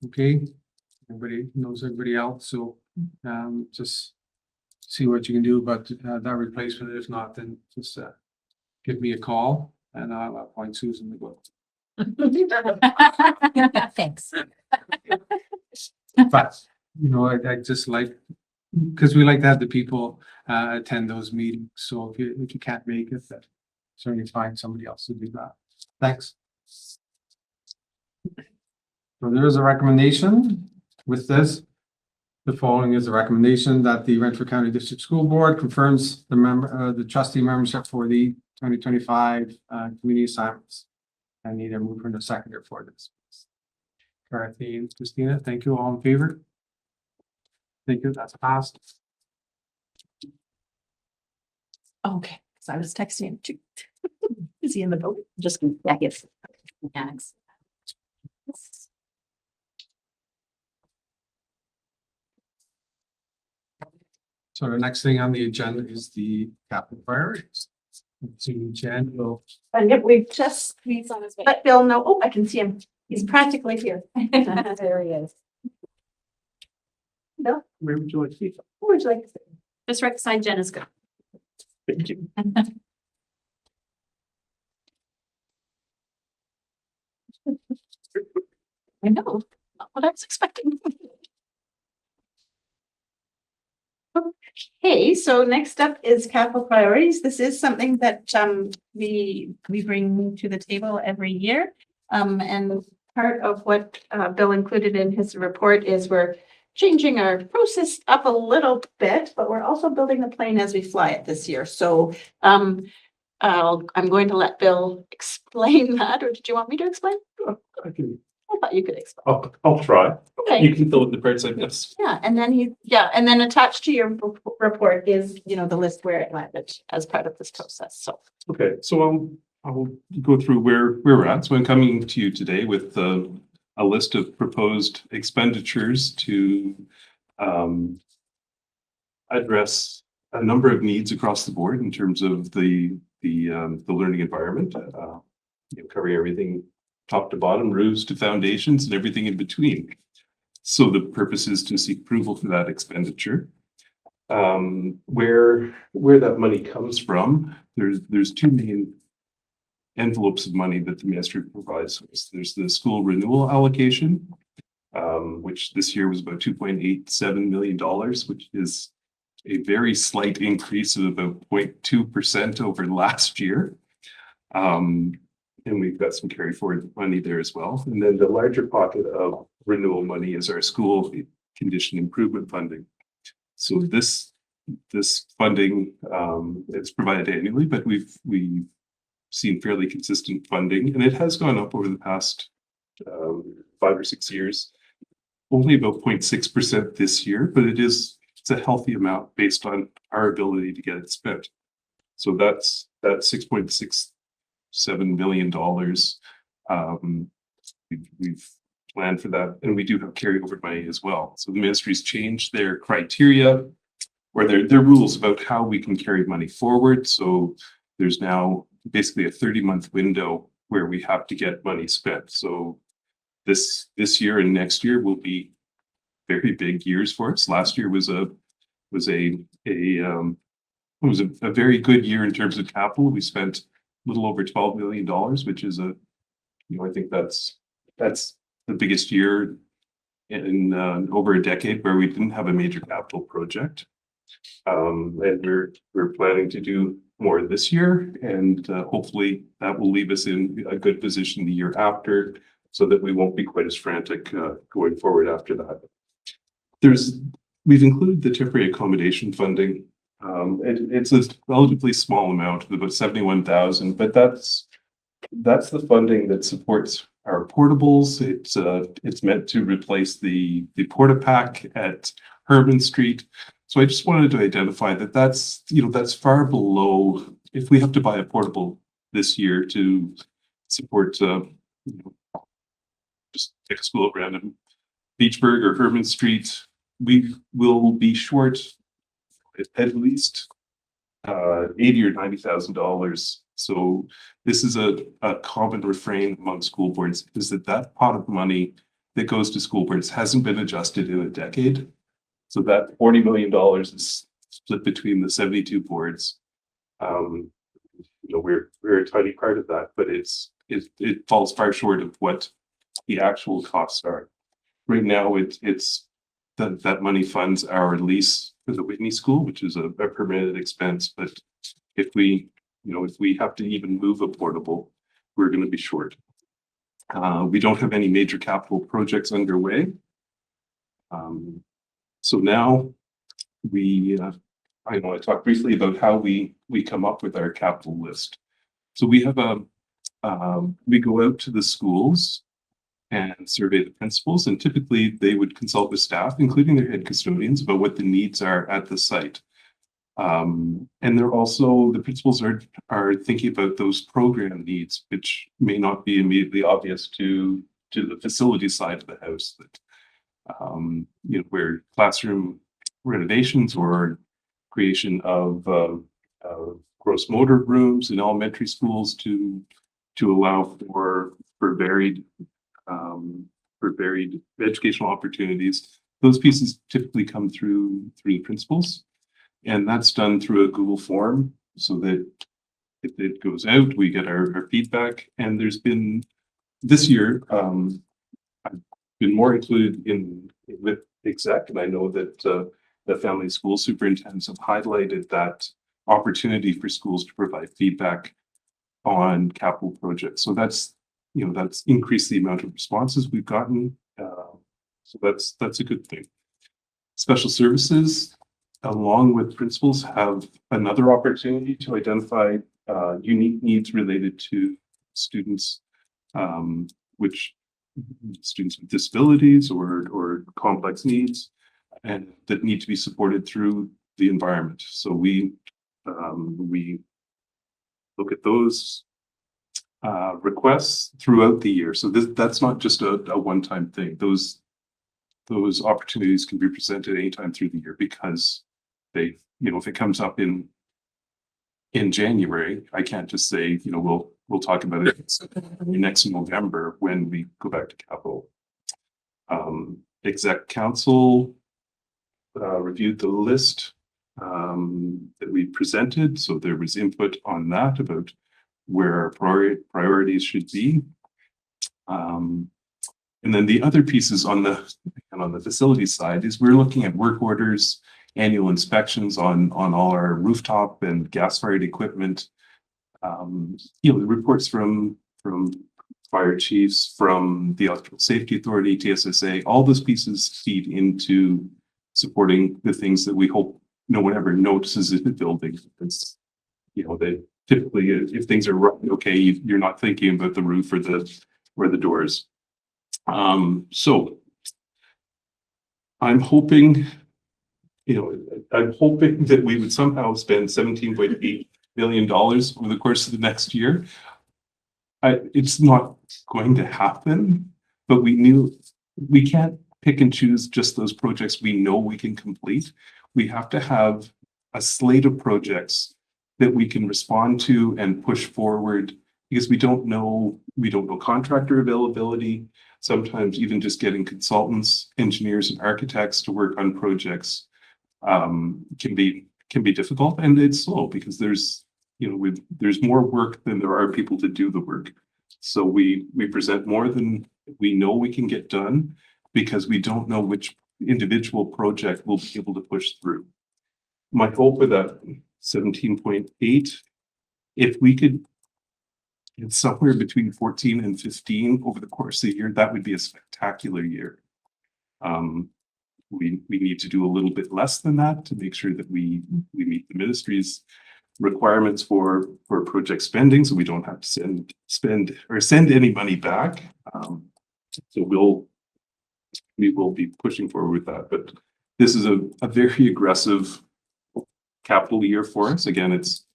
okay? Everybody knows everybody else, so just see what you can do, but that replacement, if not, then just give me a call and I'll appoint Susan to go. Thanks. But, I just like because we like to have the people attend those meetings. So if you can't make it, then certainly find somebody else to do that. Thanks. So there is a recommendation with this. The following is a recommendation that the Renfrew County District School Board confirms the trustee membership for the 2025 community assignments. I need a mover and a seconder for this. Dorothy and Christina, thank you. All in favor? Thank you. That's passed. Okay, so I was texting him too. Is he in the boat? Just, yeah, yes. Thanks. So the next thing on the agenda is the capital priorities. To Jen, will And yet we've just, let Bill know, oh, I can see him. He's practically here. There he is. Bill, where would you like to be? who would you like to say? Just right beside Jen is good. Thank you. I know, not what I was expecting. Okay, so next up is capital priorities. This is something that we bring to the table every year. And part of what Bill included in his report is we're changing our process up a little bit, but we're also building the plane as we fly it this year. So I'm going to let Bill explain that, or did you want me to explain? I thought you could explain. I'll try. Okay. You can fill in the parts, I guess. Yeah, and then and then attached to your report is, the list where it landed as part of this process, so. Okay, so I'll go through where we're at. So I'm coming to you today with a list of proposed expenditures to address a number of needs across the board in terms of the learning environment, covering everything top to bottom, roofs to foundations and everything in between. So the purpose is to seek approval for that expenditure. Where that money comes from, there's two main envelopes of money that the ministry provides. There's the school renewal allocation, which this year was about $2.87 million, which is a very slight increase of about 0.2% over last year. And we've got some carry forward money there as well. And then the larger pocket of renewal money is our school condition improvement funding. So this funding, it's provided annually, but we've seen fairly consistent funding, and it has gone up over the past 5 or 6 years. Only about 0.6% this year, but it's a healthy amount based on our ability to get it spent. So that's $6.67 million. We've planned for that, and we do have carryover money as well. So the ministry's changed their criteria or their rules about how we can carry money forward. So there's now basically a 30-month window where we have to get money spent. So this year and next year will be very big years for us. Last year was a very good year in terms of capital. We spent a little over $12 million, which is I think that's the biggest year in over a decade where we didn't have a major capital project. And we're planning to do more this year, and hopefully that will leave us in a good position the year after, so that we won't be quite as frantic going forward after that. We've included the temporary accommodation funding. It's a relatively small amount of about $71,000, but that's the funding that supports our portables. It's meant to replace the porta pack at Herman Street. So I just wanted to identify that's far below. If we have to buy a portable this year to support, just take a school at random, Beachburg or Herman Street, we will be short at least $80,000 or $90,000. So this is a common refrain among school boards, is that pot of money that goes to school boards hasn't been adjusted in a decade. So that $40 million is split between the 72 boards. We're a tiny part of that, but it falls far short of what the actual costs are. Right now, it's that money funds our lease the Whitney School, which is a permitted expense, but if we, if we have to even move a portable, we're going to be short. We don't have any major capital projects underway. So now I talked briefly about how we come up with our capital list. So we have we go out to the schools and survey the principals, and typically they would consult with staff, including their head custodians, about what the needs are at the site. And they're also, the principals are thinking about those program needs, which may not be immediately obvious to the facility side of the house, that where classroom renovations or creation of gross motor rooms in elementary schools to allow for varied educational opportunities. Those pieces typically come through the principals, and that's done through a Google form, so that if it goes out, we get our feedback. And there's been this year, I've been more included with exec, and I know that the family school superintendents have highlighted that opportunity for schools to provide feedback on capital projects. So that's increased the amount of responses we've gotten. So that's a good thing. Special services, along with principals, have another opportunity to identify unique needs related to students, which students with disabilities or complex needs, and that need to be supported through the environment. So we look at those requests throughout the year. So that's not just a one-time thing. Those opportunities can be presented anytime through the year, because they, if it comes up in January, I can't just say, we'll talk about it next November when we go back to capital. Exec council reviewed the list that we presented. So there was input on that about where our priorities should be. And then the other pieces on the facility side is we're looking at work orders, annual inspections on all our rooftop and gas-fired equipment. The reports from fire chiefs, from the Electrical Safety Authority, TSSA, all those pieces feed into supporting the things that we hope no one ever notices in the building. It's, they typically, if things are okay, you're not thinking about the roof or the doors. So I'm hoping, that we would somehow spend $17.8 million over the course of the next year. It's not going to happen, but we can't pick and choose just those projects we know we can complete. We have to have a slate of projects that we can respond to and push forward, because we don't know contractor availability. Sometimes even just getting consultants, engineers, and architects to work on projects can be difficult, and it's slow because there's more work than there are people to do the work. So we present more than we know we can get done, because we don't know which individual project we'll be able to push through. My hope with that 17.8, if we could get somewhere between 14 and 15 over the course of the year, that would be a spectacular year. We need to do a little bit less than that to make sure that we meet the ministry's requirements for project spending, so we don't have to send any money back. So we will be pushing forward with that. But this is a very aggressive capital year for us. Again, it's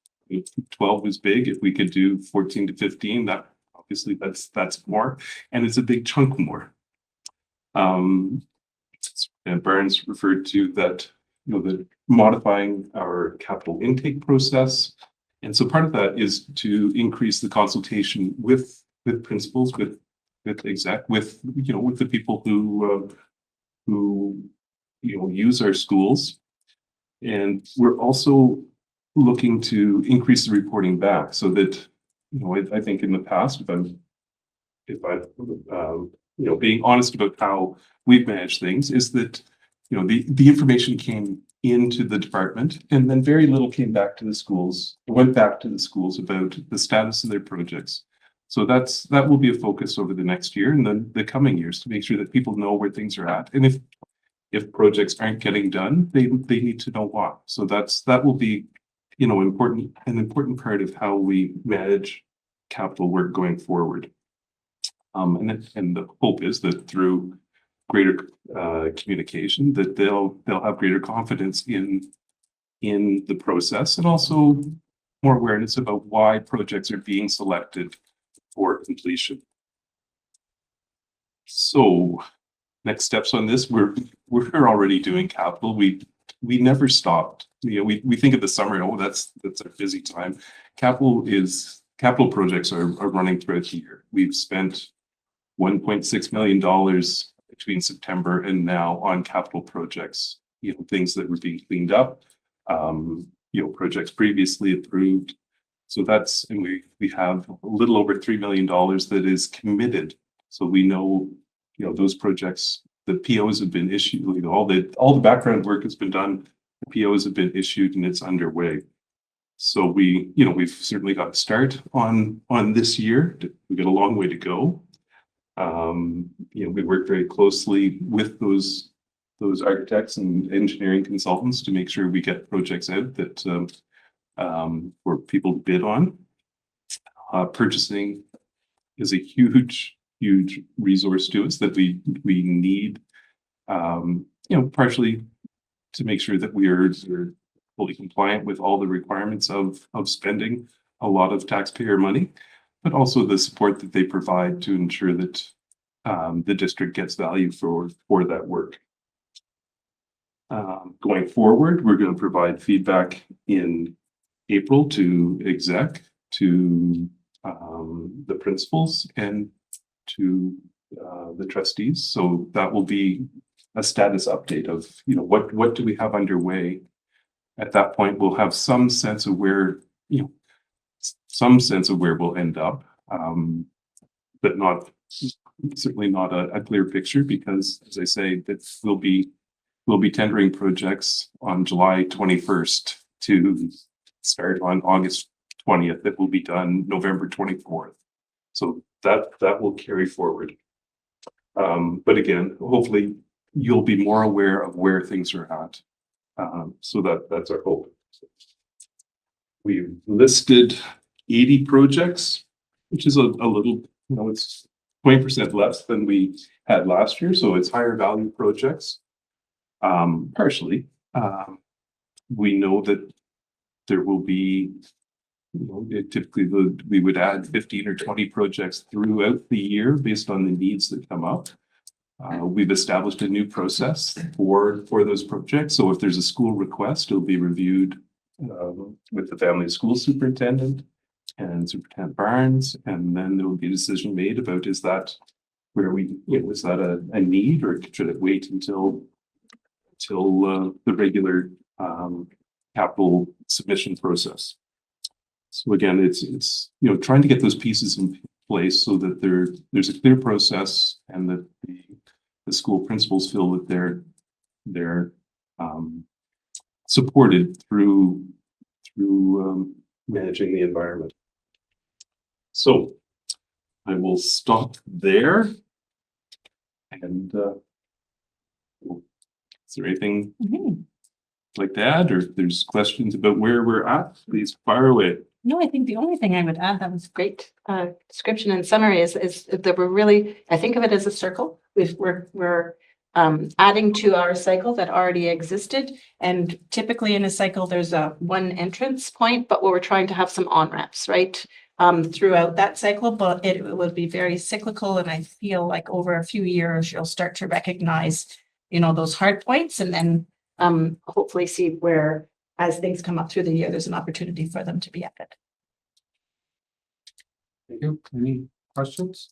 12 is big. If we could do 14 to 15, that obviously that's more, and it's a big chunk more. And Barnes referred to that, the modifying our capital intake process. And so part of that is to increase the consultation with principals, with exec, with the people who use our schools. And we're also looking to increase the reporting back, so that, I think in the past, if I'm being honest about how we've managed things, is that, the information came into the department, and then very little came back to the schools, went back to the schools about the status of their projects. So that will be a focus over the next year and then the coming years to make sure that people know where things are at. And if projects aren't getting done, they need to know why. So that will be, you know, an important part of how we manage capital work going forward. And the hope is that through greater communication, that they'll have greater confidence in the process, and also more awareness about why projects are being selected for completion. So next steps on this, we're already doing capital. We never stopped. You know, we think of the summer, oh, that's a busy time. Capital projects are running throughout the year. We've spent $1.6 million between September and now on capital projects, you know, things that were being cleaned up, you know, projects previously approved. So and we have a little over $3 million that is committed. So we know, you know, those projects, the POs have been issued, you know, all the background work has been done, the POs have been issued and it's underway. So we've certainly got a start on this year. We've got a long way to go. You know, we work very closely with those architects and engineering consultants to make sure we get projects out that for people to bid on. Purchasing is a huge resource to us that we need, you know, partially to make sure that we're fully compliant with all the requirements of spending a lot of taxpayer money, but also the support that they provide to ensure that the district gets value for that work. Going forward, we're going to provide feedback in April to exec, to the principals, and to the trustees. So that will be a status update of, you know, what do we have underway. At that point, we'll have some sense of where, you know, we'll end up, but certainly not a clear picture, because, as I say, that we'll be tendering projects on July 21st to start on August 20th. That will be done November 24th. So that will carry forward. But again, hopefully you'll be more aware of where things are at. So that's our hope. We've listed 80 projects, which is a little, you know, it's 20% less than we had last year. So it's higher value projects. Partially, we know that there will be, you know, typically we would add 15 or 20 projects throughout the year based on the needs that come up. We've established a new process for those projects. So if there's a school request, it'll be reviewed with the family school superintendent and Superintendent Barnes, and then there will be a decision made about, is that where is that a need, or should it wait until the regular capital submission process. So again, it's you know, trying to get those pieces in place so that there's a clear process, and that the school principals feel that they're supported through managing the environment. So I will stop there. And is there anything like to add, or if there's questions about where we're at, please fire away. No, I think the only thing I would add, that was great description and summary, is that we're really, I think of it as a circle. We're adding to our cycle that already existed, and typically in a cycle there's one entrance point, but we're trying to have some on-ramps, right, throughout that cycle, but it will be very cyclical, and I feel like over a few years you'll start to recognize, you know, those hard points, and then hopefully see where, as things come up through the year, there's an opportunity for them to be added. Thank you. Any questions?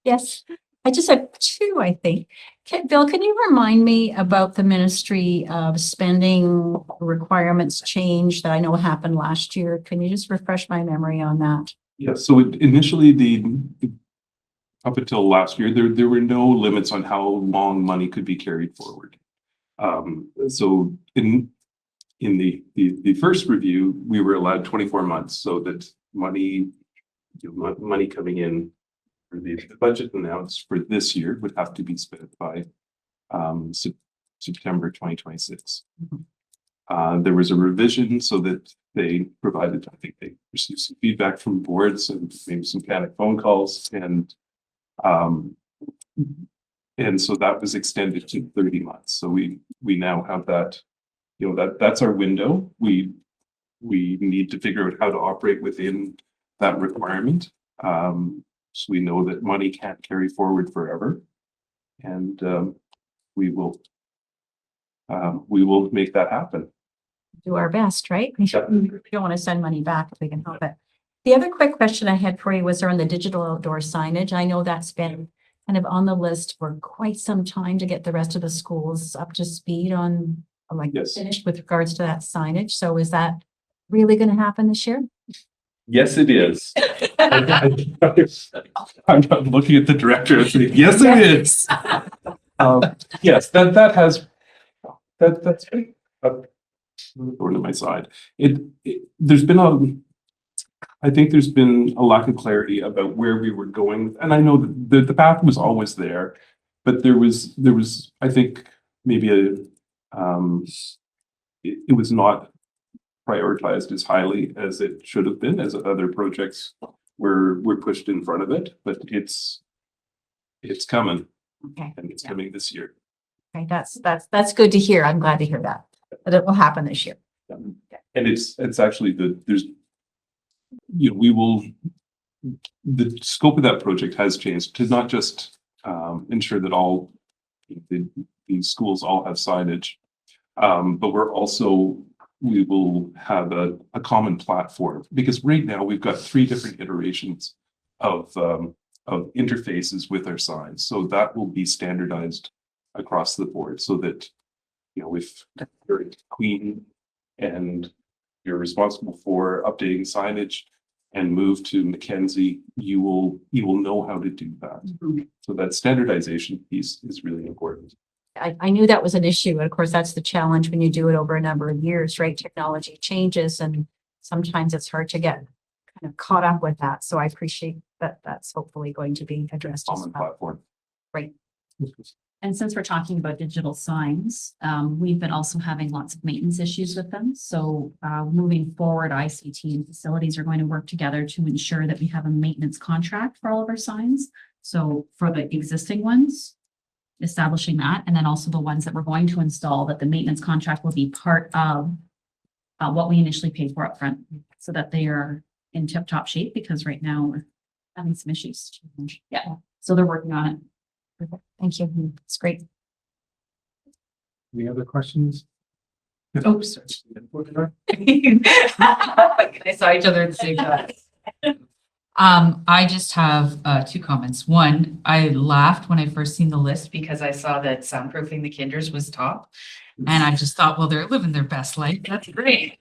Yes, I just have two, I think. Bill, can you remind me about the Ministry of Spending requirements change that I know happened last year? Can you just refresh my memory on that? Yeah, so initially up until last year, there were no limits on how long money could be carried forward. So in the first review, we were allowed 24 months so that money coming in for the budget announced for this year would have to be spent by September 2026. There was a revision so that they provided, I think they received some feedback from boards and maybe some panic phone calls, and so that was extended to 30 months. So we now have that, that's our window. We need to figure out how to operate within that requirement. So we know that money can't carry forward forever, and we will make that happen. Do our best, right? We Yeah. don't want to send money back if we can help it. The other quick question I had for you was around the digital outdoor signage. I know that's been kind of on the list for quite some time to get the rest of the schools up to speed on, like, Yes. finished with regards to that signage. So is that really going to happen this year? Yes, it is. I'm looking at the director and saying, yes, it is. Yes, that's over to my side. I think there's been a lack of clarity about where we were going, and I know that the path was always there, but there was I think maybe it was not prioritized as highly as it should have been, as other projects were pushed in front of it, but it's coming, Okay. and it's Yeah. coming this year. Okay, that's good to hear. I'm glad to hear that it will happen this year. And it's actually the scope of that project has changed to not just ensure that all these schools all have signage, but we will have a common platform, because right now we've got 3 different iterations of interfaces with our signs. So that will be standardized across the board, so that, if you're in Queen and you're responsible for updating signage and move to Mackenzie, you will know how to do that. So that standardization piece is really important. I knew that was an issue. And of course, that's the challenge when you do it over a number of years, right? Technology changes and sometimes it's hard to get kind of caught up with that. So I appreciate that that's hopefully going to be addressed as Common well. platform. Right. And since we're talking about digital signs, we've been also having lots of maintenance issues with them. So moving forward, ICT and facilities are going to work together to ensure that we have a maintenance contract for all of our signs. So for the existing ones, establishing that, and then also the ones that we're going to install, that the maintenance contract will be part of what we initially paid for upfront, so that they are in tip-top shape, because right now we're having some issues. Yeah, so they're working on it. Perfect. Thank you. It's great. Any other questions? Oops. I saw each other at the same time. I just have 2 comments. One, I laughed when I first seen the list because I saw that soundproofing the kinders was top. And I just thought, well, they're living their best life. That's great.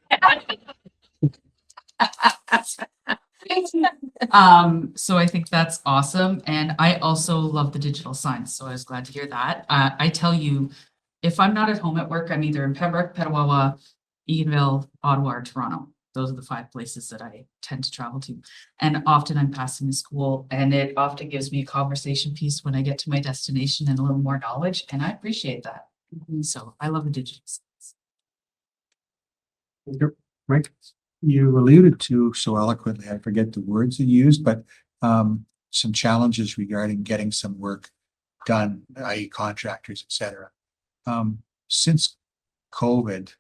So I think that's awesome. And I also love the digital signs. So I was glad to hear that. I tell you, if I'm not at home at work, I'm either in Pembroke, Petawawa, Eganville, Ottawa, or Toronto. Those are the 5 places that I tend to travel to. And often I'm passing the school, and it often gives me a conversation piece when I get to my destination and a little more knowledge. And I appreciate that. So I love the digital signs. Mike? You alluded to so eloquently, I forget the words you used, but some challenges regarding getting some work done, i.e. contractors, et cetera. Since COVID,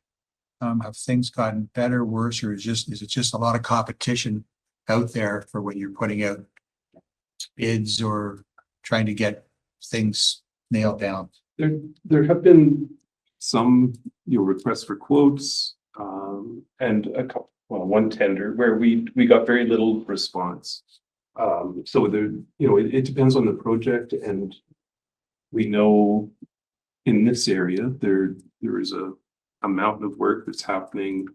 have things gotten better, worse, or is it just a lot of competition out there for when you're putting out bids or trying to get things nailed down? There have been some, requests for quotes, and one tender where we got very little response. So it depends on the project, and we know in this area there is a mountain of work that's happening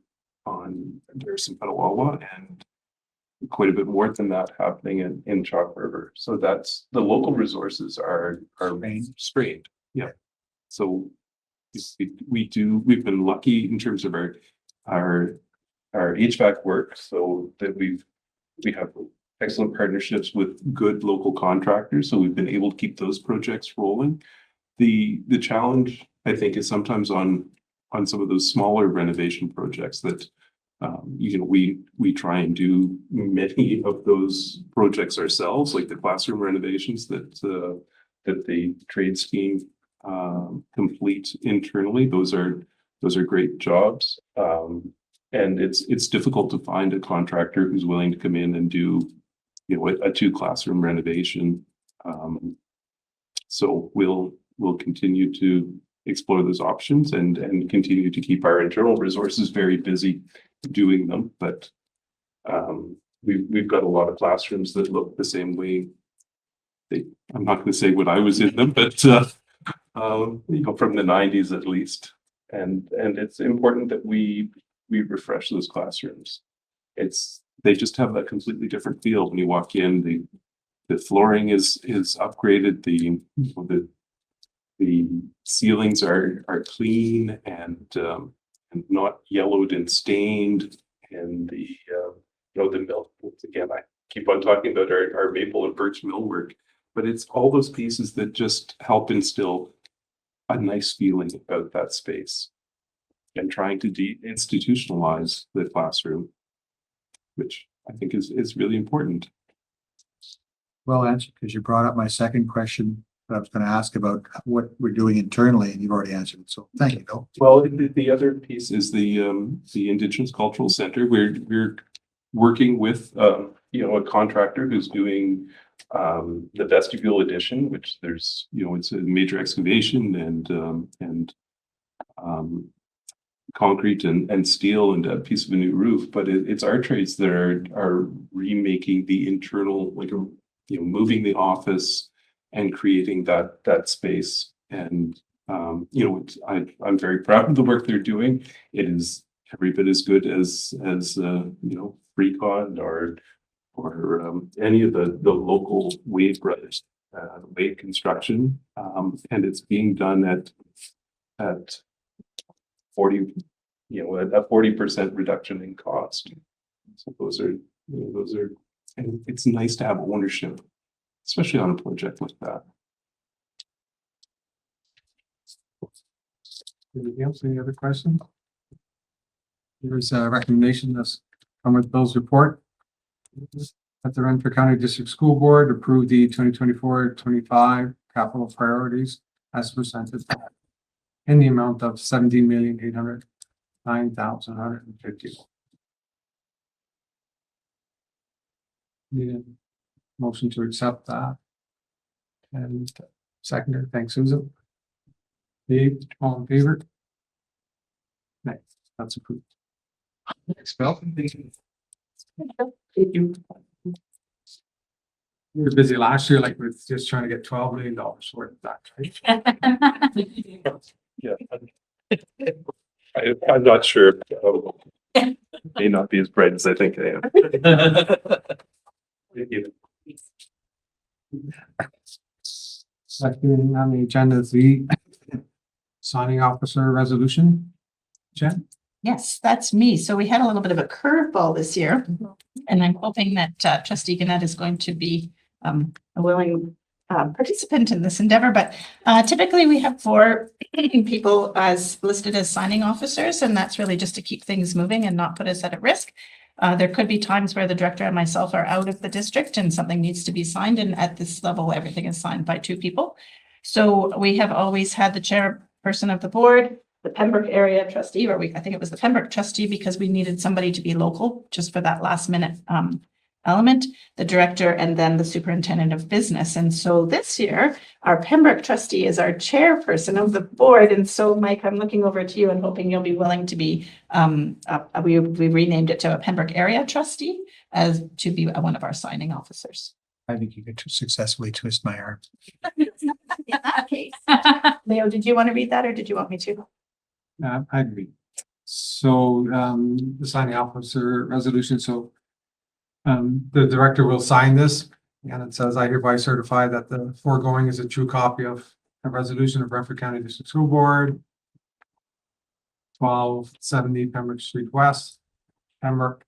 on Garrison Petawawa, and quite a bit more than that happening in Chalk River. So that's, the local resources are strained. Yeah. So we've been lucky in terms of our HVAC work, so that we have excellent partnerships with good local contractors. So we've been able to keep those projects rolling. The challenge, I think, is sometimes on some of those smaller renovation projects that we try and do many of those projects ourselves, like the classroom renovations that the trade scheme complete internally. Those are great jobs. And it's difficult to find a contractor who's willing to come in and do, a 2 classroom renovation. So we'll continue to explore those options and continue to keep our internal resources very busy doing them. But we've got a lot of classrooms that look the same way. I'm not going to say when I was in them, but from the 90s at least. And it's important that we refresh those classrooms. They just have a completely different feel when you walk in. The flooring is upgraded. The ceilings are clean and not yellowed and stained. And the mill, again, I keep on talking about our maple and birch millwork, but it's all those pieces that just help instill a nice feeling about that space. And trying to de-institutionalize the classroom, which I think is really important. Well answered, because you brought up my second question that I was going to ask about what we're doing internally, and you've already answered it. So thank you, Bill. Well, the other piece is the Indigenous Cultural Center. We're working with a contractor who's doing the vestibule addition, which there's it's a major excavation and concrete and steel and a piece of a new roof, but it's our trades that are remaking the internal, moving the office and creating that space. And I'm very proud of the work they're doing. It is every bit as good as Freecon or any of the local Wade Brothers Wade construction, and it's being done at 40, a 40% reduction in cost. So those are, and it's nice to have ownership, especially on a project like that. Anything else? Any other questions? Here's a recommendation that's come with Bill's report. That the Renfrew County District School Board approve the 2024-25 capital priorities as presented in the amount of $17,809,150. Need a motion to accept that. And seconder, thanks, Susan. Dave, all in favor? Nice, that's approved. Thanks, Bill. Thank you. We were busy last year, like with just trying to get $12 million worth of that, right? Yeah. I'm not sure. May not be as bright as I think I am. Thank you. Second on the agenda is the signing officer resolution. Jen? Yes, that's me. So we had a little bit of a curveball this year, and I'm hoping that trustee Gannett is going to be a willing participant in this endeavor. But typically we have 4 people as listed as signing officers, and that's really just to keep things moving and not put us at a risk. There could be times where the director and myself are out of the district and something needs to be signed, and at this level, everything is signed by 2 people. So we have always had the chairperson of the board, the Pembroke area trustee, or I think it was the Pembroke trustee, because we needed somebody to be local just for that last minute element, the director, and then the superintendent of business. And so this year, our Pembroke trustee is our chairperson of the board. And so, Mike, I'm looking over to you and hoping you'll be willing to be, we renamed it to a Pembroke area trustee as to be one of our signing officers. I think you could successfully twist my arm. In that case. Leo, did you want to read that or did you want me to? I agree. So the signing officer resolution, so The director will sign this, and it says, I hereby certify that the foregoing is a true copy of a resolution of Renfrew County District School Board, 1270 Pembroke Street West, Pembroke,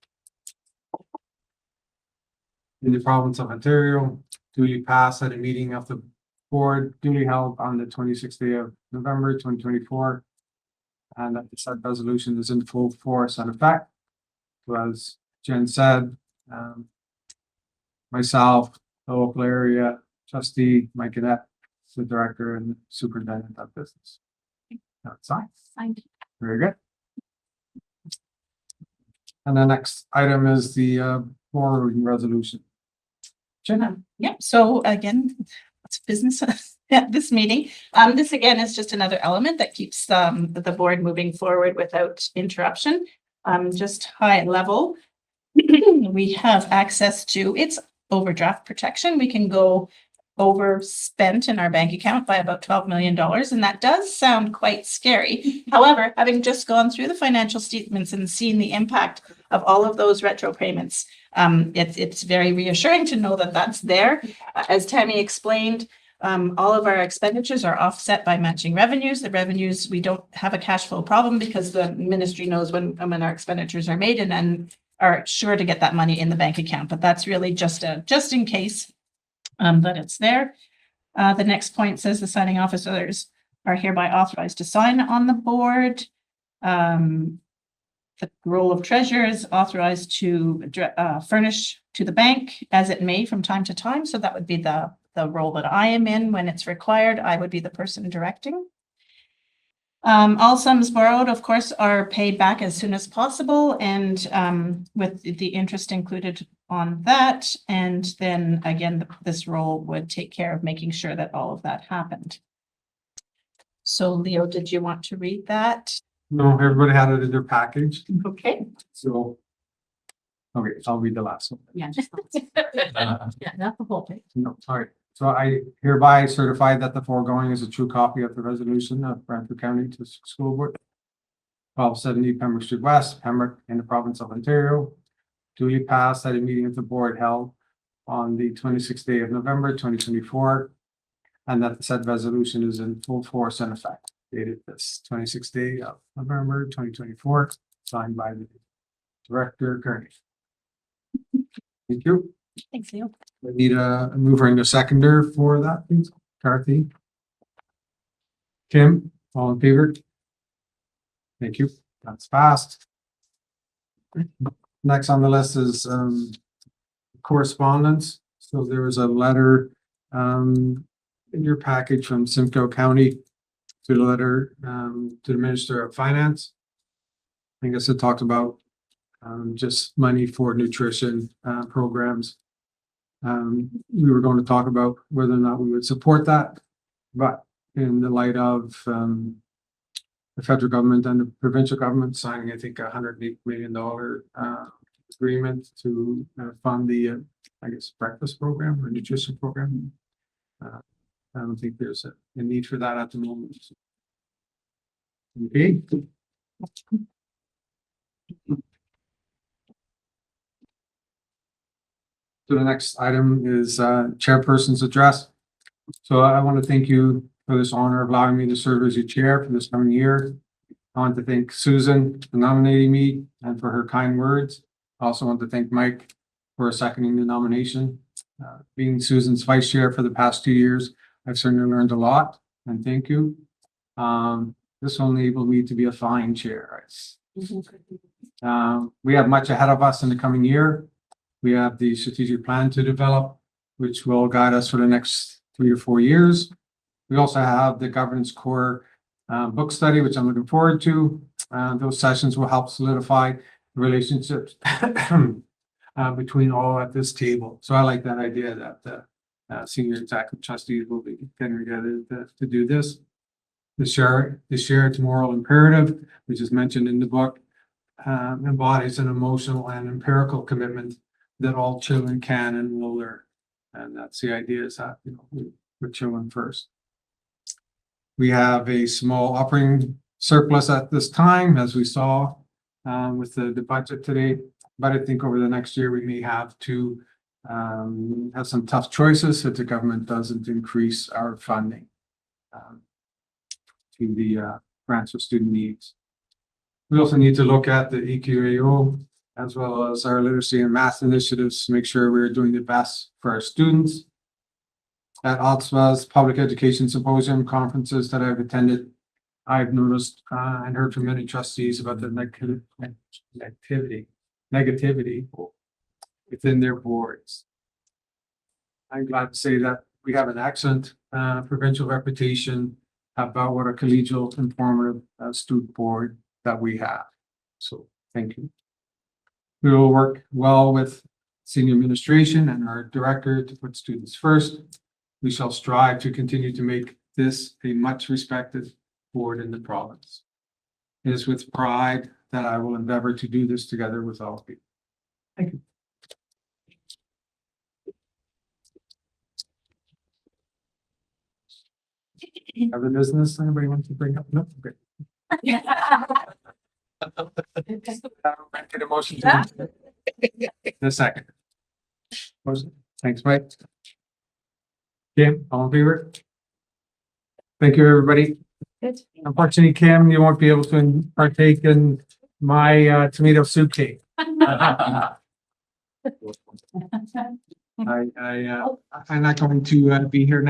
in the province of Ontario, duly passed at a meeting of the board duly held on the 26th day of November 2024, and that the said resolution is in full force and effect. So as Jen said, myself, the local area trustee, Mike Cadet, the director and superintendent of business. That's fine. Signed. Very good. And the next item is the board reading resolution. Jen? Yep, so again, it's business at this meeting. This again is just another element that keeps the board moving forward without interruption. Just high level. We have access to its overdraft protection. We can go overspent in our bank account by about $12 million. And that does sound quite scary. However, having just gone through the financial statements and seen the impact of all of those retro payments, it's very reassuring to know that that's there. As Tammy explained, all of our expenditures are offset by matching revenues. The revenues, we don't have a cash flow problem because the ministry knows when our expenditures are made and then are sure to get that money in the bank account. But that's really just in case that it's there. The next point says the signing officers are hereby authorized to sign on the board. The role of treasurer is authorized to furnish to the bank as it may from time to time. So that would be the role that I am in when it's required. I would be the person directing. All sums borrowed, of course, are paid back as soon as possible and with the interest included on that. And then again, this role would take care of making sure that all of that happened. So Leo, did you want to read that? No, everybody had it in their package, Okay. so. Okay, I'll read the last one. Yeah. Yeah, not the whole thing. No, sorry. So I hereby certify that the foregoing is a true copy of the resolution of Renfrew County to School Board, 1270 Pembroke Street West, Pembroke, in the province of Ontario, duly passed at a meeting of the board held on the 26th day of November 2024, and that the said resolution is in full force and effect, dated this 26th day of November 2024, signed by the director, Kearney. Thank you. Thanks, Leo. I need a mover and a seconder for that, please. Kathy. Kim, all in favor? Thank you. That's fast. Next on the list is correspondence. So there was a letter in your package from Simcoe County to the letter to the Minister of Finance. I guess it talked about just money for nutrition programs. We were going to talk about whether or not we would support that, but in the light of the federal government and the provincial government signing, I think, $108 million agreement to fund the, I guess, breakfast program or nutrition program. I don't think there's a need for that at the moment. Okay. So the next item is chairperson's address. So I want to thank you for this honor of allowing me to serve as your chair for this coming year. I want to thank Susan for nominating me and for her kind words. I also want to thank Mike for seconding the nomination. Being Susan's vice chair for the past 2 years, I've certainly learned a lot, and thank you. This will enable me to be a fine chair. We have much ahead of us in the coming year. We have the strategic plan to develop, which will guide us for the next 3 or 4 years. We also have the governance core book study, which I'm looking forward to. Those sessions will help solidify relationships between all at this table. So I like that idea that the senior executive trustees will be getting together to do this. The shared moral imperative, which is mentioned in the book, embodies an emotional and empirical commitment that all children can and will learn. And that's the idea, is that, we're children first. We have a small operating surplus at this time, as we saw with the budget today. but I think over the next year, we may have to have some tough choices if the government doesn't increase our funding to the grants for student needs. We also need to look at the EQAO as well as our literacy and math initiatives to make sure we're doing the best for our students. At OTSWA's Public Education Symposium conferences that I've attended, I've noticed and heard from many trustees about the negativity within their boards. I'm glad to say that we have an excellent provincial reputation about what a collegial, informative student board that we have. So thank you. We will work well with senior administration and our director to put students first. We shall strive to continue to make this a much respected board in the province. It is with pride that I will endeavor to do this together with all of you. Thank you. Other business anybody wants to bring up? No, okay. Get a motion to. The second. Motion. Thanks, Mike. Kim, all in favor? Thank you, everybody. Good. Unfortunately, Kim, you won't be able to partake in my tomato soup cake. I'm not going to be here